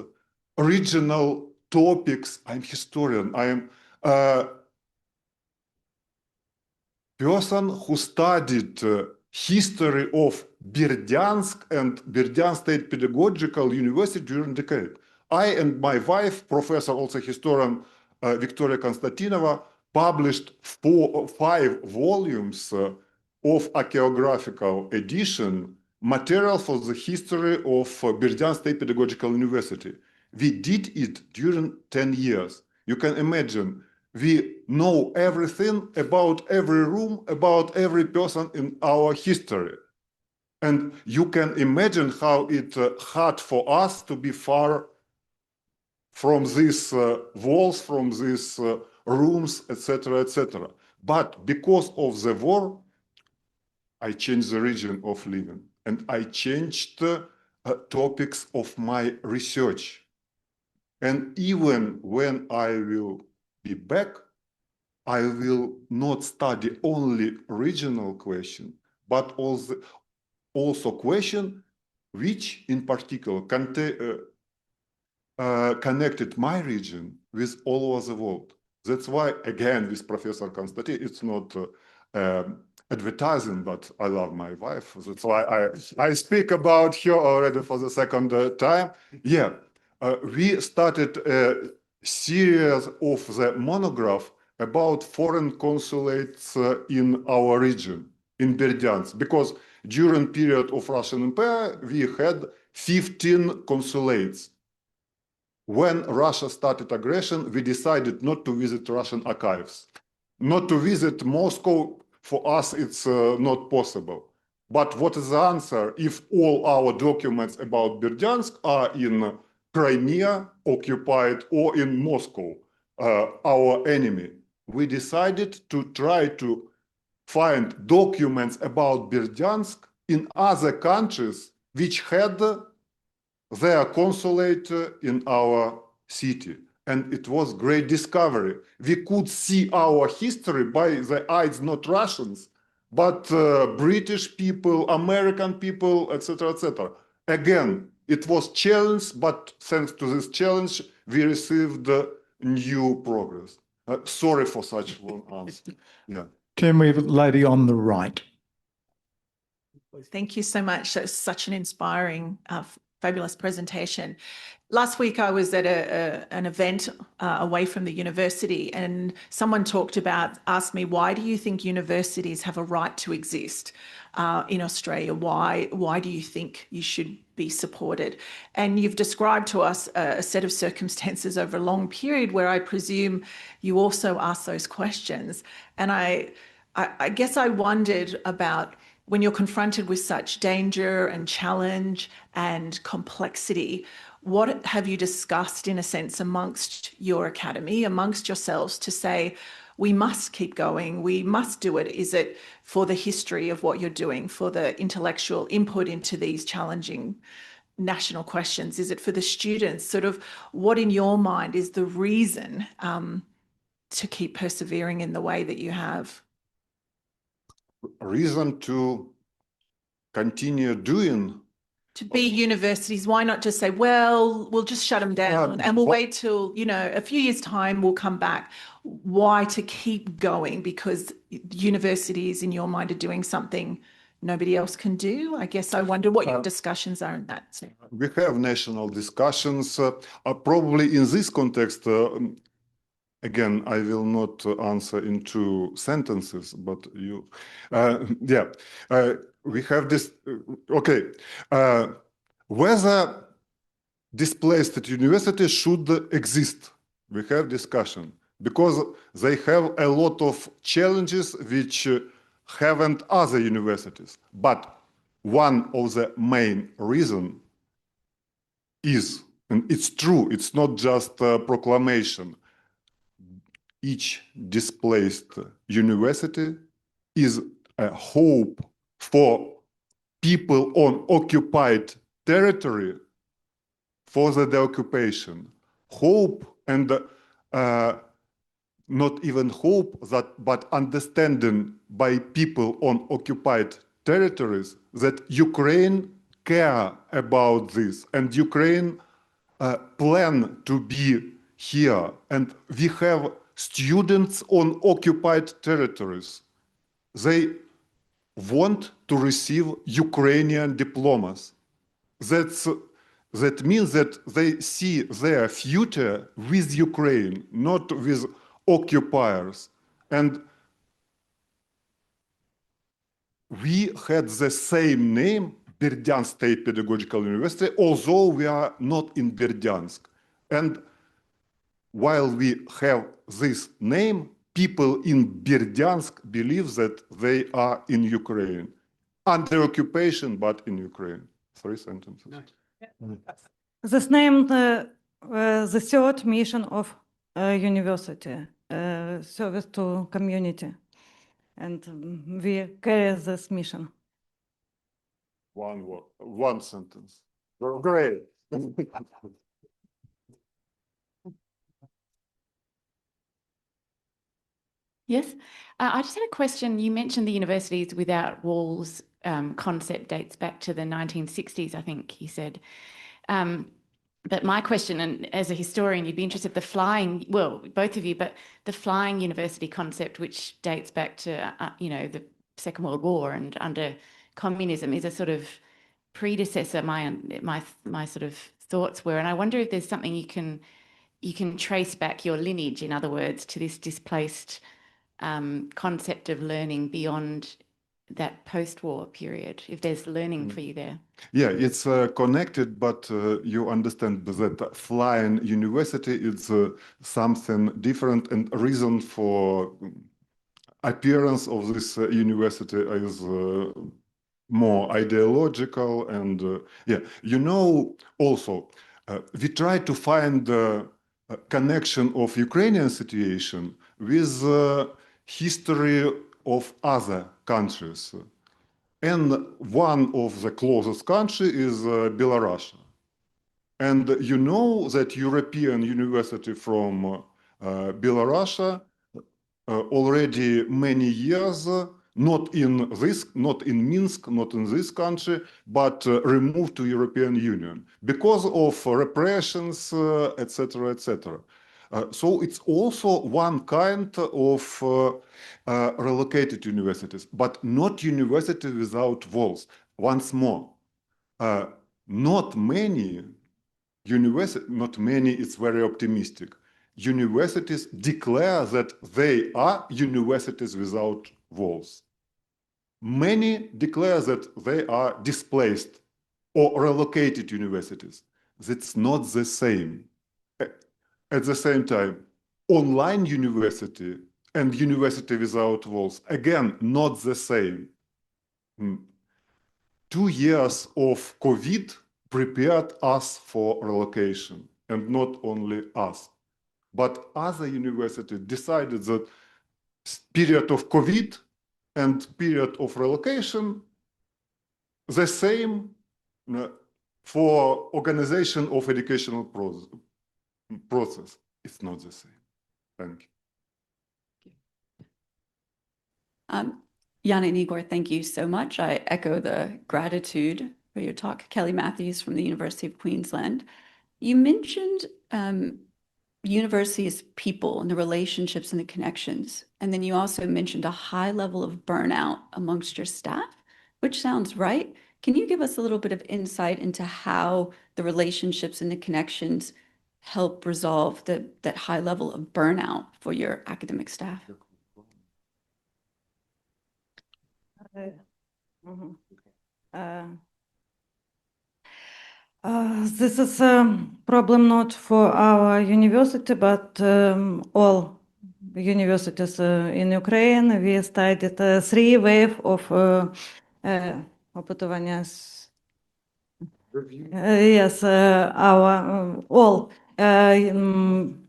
Speaker 3: regional topics. I'm historian. I am person who studied history of Berdyansk and Berdyansk State Pedagogical University during the decade. I and my wife, professor, also historian, Victoria Konstantinova, published 5 volumes of archaeographical edition material for the history of Berdyansk State Pedagogical University. We did it during 10 years. You can imagine, we know everything about every room, about every person in our history. And you can imagine how it hard for us to be far from these walls, from these rooms, etc., etc. But because of the war, I changed the region of living, and I changed topics of my research. And even when I will be back, I will not study only regional question, but also question which in particular connected my region with all over the world. That's why, again, with Professor Konstantin, it's not advertising, but I love my wife. That's why I speak about her already for the second time. Yeah, we started a series of the monograph about foreign consulates in our region, in Berdyansk, because during period of Russian Empire, we had 15 consulates. when Russia started aggression, we decided not to visit Russian archives, not to visit Moscow. For us, it's not possible. But what is the answer if all our documents about Berdyansk are in Crimea occupied or in Moscow, our enemy? We decided to try to find documents about Berdyansk in other countries which had their consulate in our city. And it was great discovery. We could see our history by the eyes, not Russians, but British people, American people, etc., etc. Again, it was challenge, but thanks to this challenge, we received new progress. Sorry for such long answer. Yeah.
Speaker 4: Can we have a lady on the right?
Speaker 5: Thank you so much. That's such an inspiring, fabulous presentation. Last week, I was at an event away from the university, and someone asked me, why do you think universities have a right to exist in Australia? Why do you think you should be supported? And you've described to us a set of circumstances over a long period where I presume you also ask those questions. And I guess I wondered about, when you're confronted with such danger and challenge and complexity, what have you discussed, in a sense, amongst your academy, amongst yourselves, to say, we must keep going, we must do it? Is it for the history of what you're doing, for the intellectual input into these challenging national questions? Is it for the students? Sort of what in your mind is the reason to keep persevering in the way that you have?
Speaker 3: Reason to continue doing.
Speaker 5: To be universities, why not just say, well, we'll just shut them down and we'll wait till, a few years' time, we'll come back. Why to keep going? Because universities, in your mind, are doing something nobody else can do? I guess I wonder what your discussions are in that.
Speaker 3: We have national discussions. Probably in this context, again, I will not answer in 2 sentences, but you, we have this, okay. Whether displaced universities should exist, we have discussion, because they have a lot of challenges which haven't other universities. But one of the main reasons is, and it's true, it's not just a proclamation, each displaced university is a hope for people on occupied territory for the deoccupation. Hope, and not even hope, but understanding by people on occupied territories that Ukraine care about this, and Ukraine plan to be here. And we have students on occupied territories. They want to receive Ukrainian diplomas. That means that they see their future with Ukraine, not with occupiers. And we had the same name, Berdyansk State Pedagogical University, although we are not in Berdyansk. And while we have this name, people in Berdyansk believe that they are in Ukraine, under occupation, but in Ukraine. 3 sentences.
Speaker 1: No.
Speaker 2: This named the 3rd mission of university, service to community. And we carry this mission.
Speaker 3: One word, 1 sentence. Great.
Speaker 6: Yes, I just had a question. You mentioned the Universities Without Walls concept dates back to the 1960s, I think you said. But my question, and as a historian, you'd be interested, the flying, well, both of you, but the flying university concept, which dates back to, the Second World War and under communism, is a sort of predecessor, my sort of thoughts were. And I wonder if there's something you can trace back your lineage, in other words, to this displaced concept of learning beyond that post-war period, if there's learning for you there?
Speaker 3: Yeah, it's connected, but you understand that flying university is something different, and reason for appearance of this university is more ideological. And yeah, you know, also we try to find the connection of Ukrainian situation with history of other countries. And one of the closest country is Belarus. And you know that European university from Belarus already many years, not in Minsk, not in this country, but removed to European Union because of repressions, etc., etc. So it's also one kind of relocated universities, but not university without walls. Once more, not many universities, not many, it's very optimistic. Universities declare that they are universities without walls. Many declare that they are displaced or relocated universities. That's not the same. At the same time, online university and university without walls, again, not the same. 2 years of COVID prepared us for relocation, and not only us. But other universities decided that period of COVID and period of relocation, the same for organization of educational process. It's not the same. Thank you.
Speaker 7: Yana and Igor, thank you so much. I echo the gratitude for your talk. Kelly Matthews from the University of Queensland. You mentioned university as people and the relationships and the connections. And then you also mentioned a high level of burnout amongst your staff, which sounds right. Can you give us a little bit of insight into how the relationships and the connections help resolve that high level of burnout for your academic staff?
Speaker 2: This is a problem not for our university, but all universities in Ukraine. We studied 3 waves of опитування. Yes, our all. I'm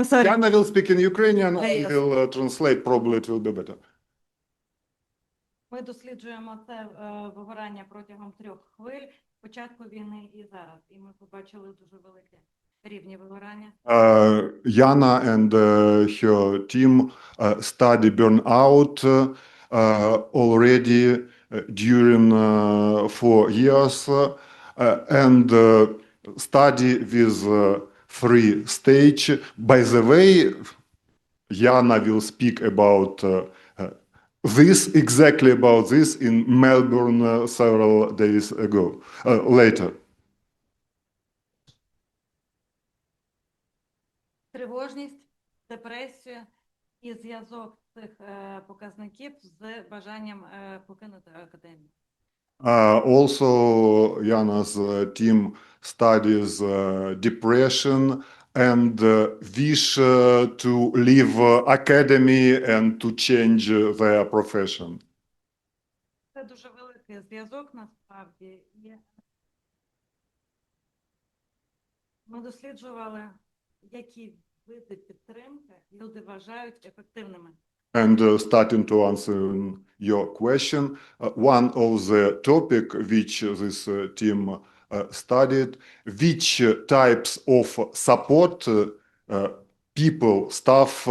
Speaker 2: sorry.
Speaker 3: Yana will speak in Ukrainian.
Speaker 2: Yes.
Speaker 3: I will translate. Probably it will be better.
Speaker 2: Ми досліджуємо це вигорання протягом 3 хвиль, початку війни і зараз. І ми побачили дуже великі рівні вигорання.
Speaker 3: Yana and her team study burnout already during 4 years and study with 3 stage. By the way, Yana will speak about exactly about this in Melbourne several days ago, later.
Speaker 2: Тривожність, депресія і зв'язок цих показників з бажанням покинути академію.
Speaker 3: Also, Yana's team studies depression and wish to leave academy and to change their profession.
Speaker 2: Це дуже великий зв'язок насправді. Ми досліджували, які види підтримки люди вважають ефективними.
Speaker 3: And starting to answer your question, one of the topic which this team studied, which types of support people, staff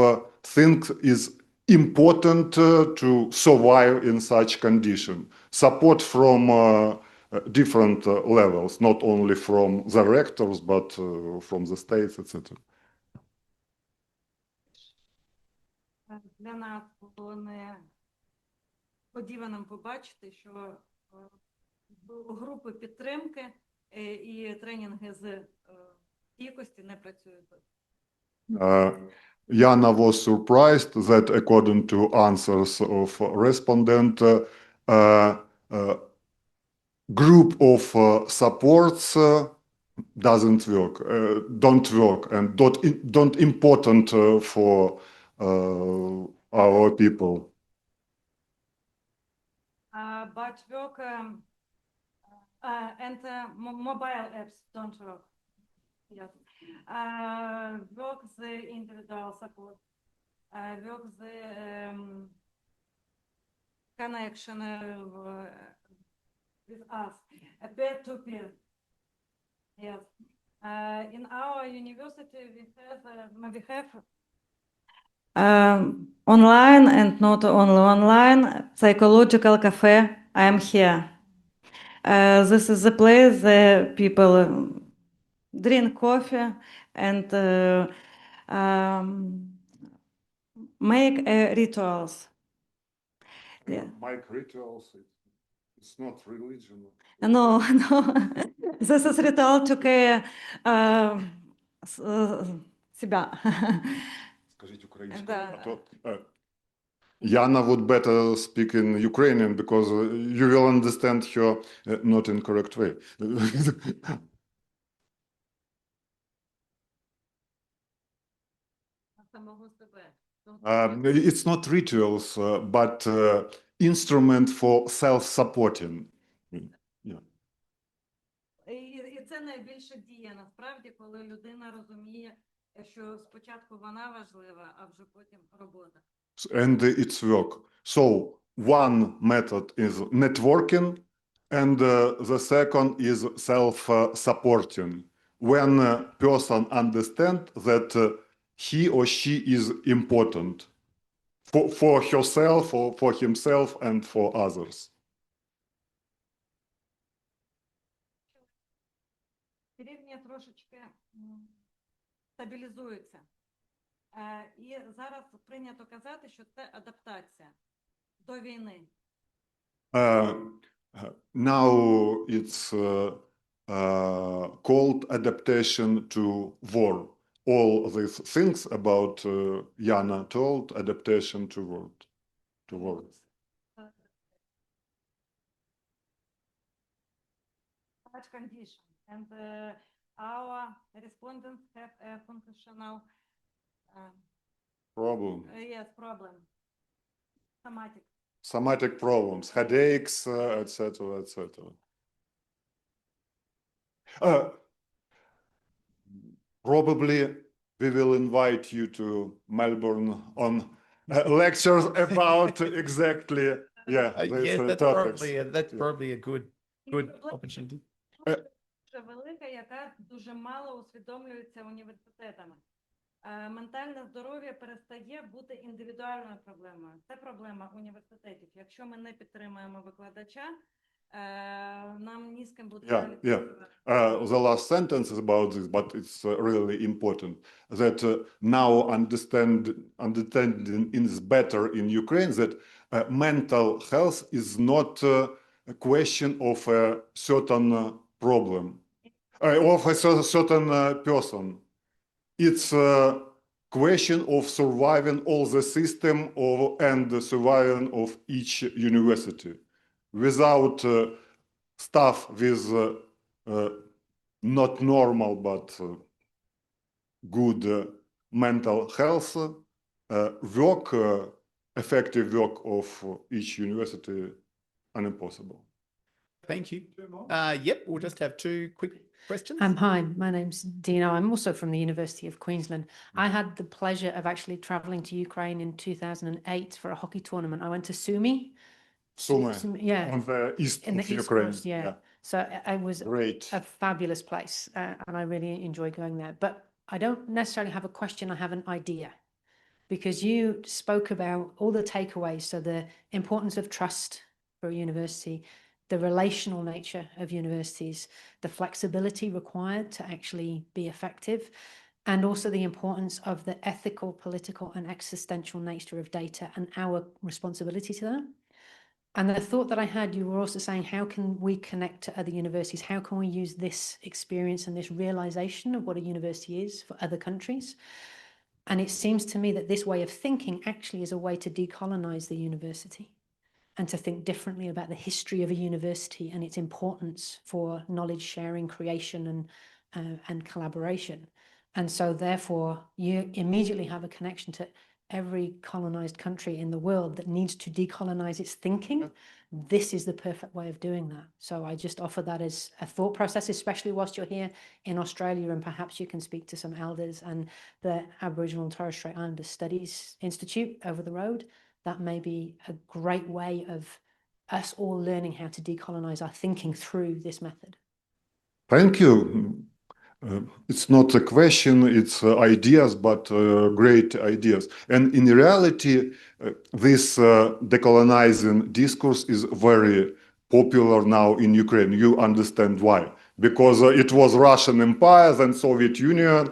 Speaker 3: think is important to survive in such condition. Support from different levels, not only from the rectors, but from the states, etc.
Speaker 2: Для нас було несподіваним побачити, що групи підтримки і тренінги з стійкості не працюють.
Speaker 3: Yana was surprised that according to answers of respondent, group of supports don't work and don't important for our people.
Speaker 2: But work and mobile apps don't work. Yes. Work the individual support. Work the connection with us, peer-to-peer. Yes. In our university, we have online and not only online psychological cafe. I am here. This is the place where people drink coffee and make rituals. Yeah.
Speaker 3: Make rituals, it's not religion.
Speaker 2: No, no. This is ritual to care себя.
Speaker 3: Скажите украинскую.
Speaker 2: Да.
Speaker 3: А то, Yana would better speak in Ukrainian because you will understand her not in correct way. It's not rituals, but instrument for self-supporting. Yeah.
Speaker 2: І це найбільша дія, насправді, коли людина розуміє, що спочатку вона важлива, а вже потім робота.
Speaker 3: And it's work. So one method is networking, and the second is self-supporting. When a person understands that he or she is important for herself or for himself and for others.
Speaker 2: Рівня трошечки стабілізується. І зараз прийнято казати, що це адаптація до війни.
Speaker 3: Now it's called adaptation to war. All these things about Yana told, adaptation to war.
Speaker 2: Such condition. And our respondents have a functional
Speaker 3: Problem.
Speaker 2: Yes, problem.
Speaker 3: Somatic problems, headaches, etc., etc. Probably we will invite you to Melbourne on lectures about exactly
Speaker 1: Yes,
Speaker 3: topics.
Speaker 1: that's probably a good opportunity.
Speaker 2: Дуже велика, яка дуже мало усвідомлюється університетами. Ментальне здоров'я перестає бути індивідуальною проблемою. Це проблема університетів. Якщо ми не підтримуємо викладача, нам ні з ким буде
Speaker 3: The last sentence is about this, but it's really important that now understanding is better in Ukraine that mental health is not a question of a certain problem, of a certain person. It's a question of surviving all the system and the surviving of each university. Without staff with not normal but good mental health, effective work of each university impossible.
Speaker 1: Thank you. Yep, we'll just have two quick questions.
Speaker 8: Hi, my name's Dina. I'm also from the University of Queensland. I had the pleasure of actually traveling to Ukraine in 2008 for a hockey tournament. I went to Sumy. Yeah.
Speaker 3: On the east
Speaker 8: In the
Speaker 3: of
Speaker 8: East
Speaker 3: Ukraine.
Speaker 8: Coast, yeah. So it was
Speaker 3: Great.
Speaker 8: a fabulous place, and I really enjoy going there. But I don't necessarily have a question, I have an idea. Because you spoke about all the takeaways, so the importance of trust for a university, the relational nature of universities, the flexibility required to actually be effective, and also the importance of the ethical, political, and existential nature of data and our responsibility to that. And the thought that I had, you were also saying, how can we connect to other universities? How can we use this experience and this realization of what a university is for other countries? And it seems to me that this way of thinking actually is a way to decolonize the university and to think differently about the history of a university and its importance for knowledge sharing, creation, and collaboration. And so therefore, you immediately have a connection to every colonized country in the world that needs to decolonize its thinking. This is the perfect way of doing that. So I just offer that as a thought process, especially whilst you're here in Australia, and perhaps you can speak to some elders and the Aboriginal and Torres Strait Islander Studies Institute over the road. That may be a great way of us all learning how to decolonize our thinking through this method.
Speaker 3: Thank you. It's not a question, it's ideas, but great ideas. And in reality, this decolonizing discourse is very popular now in Ukraine. You understand why. Because it was Russian Empire, then Soviet Union.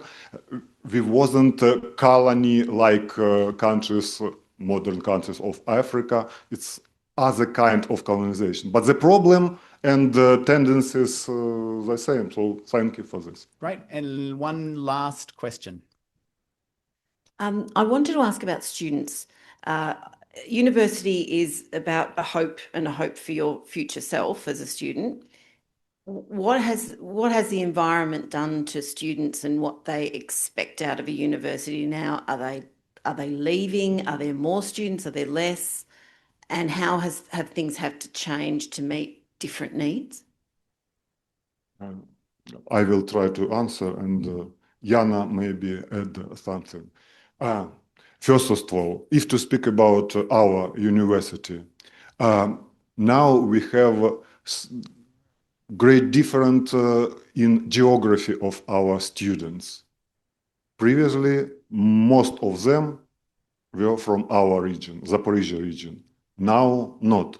Speaker 3: We wasn't a colony like countries, modern countries of Africa. It's other kind of colonization. But the problem and the tendencies the same. So thank you for this.
Speaker 1: Great. And one last question.
Speaker 9: I wanted to ask about students. University is about a hope for your future self as a student. What has the environment done to students and what they expect out of a university now? Are they leaving? Are there more students? Are there less? And how have things had to change to meet different needs?
Speaker 3: I will try to answer, and Yana maybe add something. First of all, if to speak about our university, now we have great difference in geography of our students. Previously, most of them were from our region, Zaporizhia region. Now, not.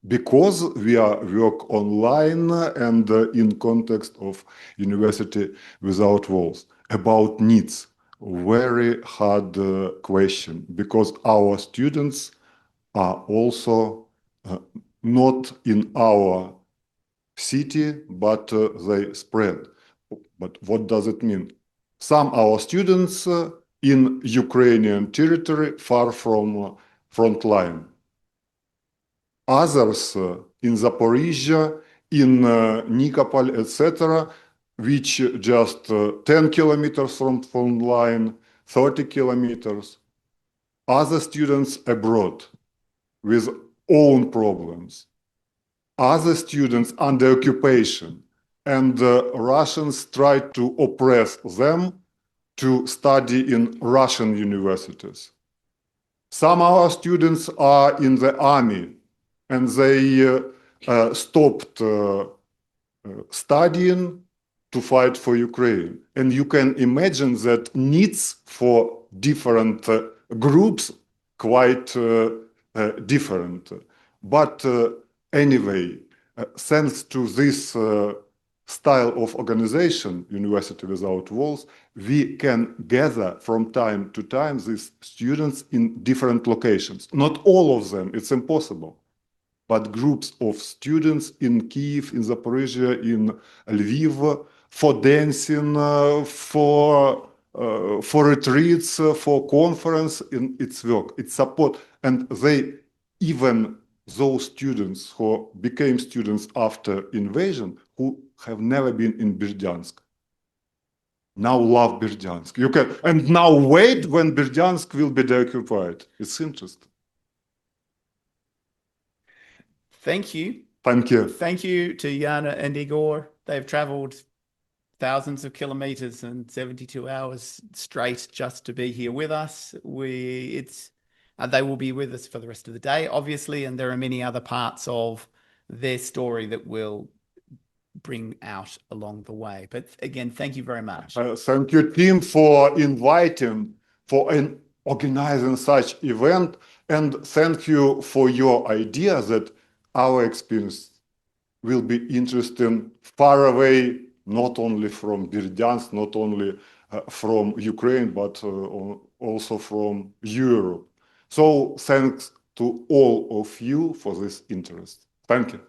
Speaker 3: Because we are work online and in context of university without walls. About needs, very hard question, because our students are also not in our city, but they spread. But what does it mean? Some our students in Ukrainian territory far from front line. Others in Zaporizhia, in Nikopol, etc., which just 10 kilometers from front line, 30 kilometers. Other students abroad with own problems. Other students under occupation, and Russians try to oppress them to study in Russian universities. Some of our students are in the army, and they stopped studying to fight for Ukraine. And you can imagine that needs for different groups quite different. But anyway, thanks to this style of organization, University Without Walls, we can gather from time to time these students in different locations. Not all of them, it's impossible. But groups of students in Kyiv, in Zaporizhia, in Lviv, for dancing, for retreats, for conference, in its work, its support. And they, even those students who became students after invasion, who have never been in Berdyansk, now love Berdyansk. You can, and now wait when Berdyansk will be deoccupied. It's interesting.
Speaker 1: Thank you.
Speaker 3: Thank you.
Speaker 1: Thank you to Yana and Igor. They've traveled thousands of kilometers and 72 hours straight just to be here with us. They will be with us for the rest of the day, obviously, and there are many other parts of their story that we'll bring out along the way. But again, thank you very much.
Speaker 3: Thank you, team, for inviting, for organizing such event, and thank you for your idea that our experience will be interesting far away, not only from Berdyansk, not only from Ukraine, but also from Europe. So thanks to all of you for this interest. Thank you.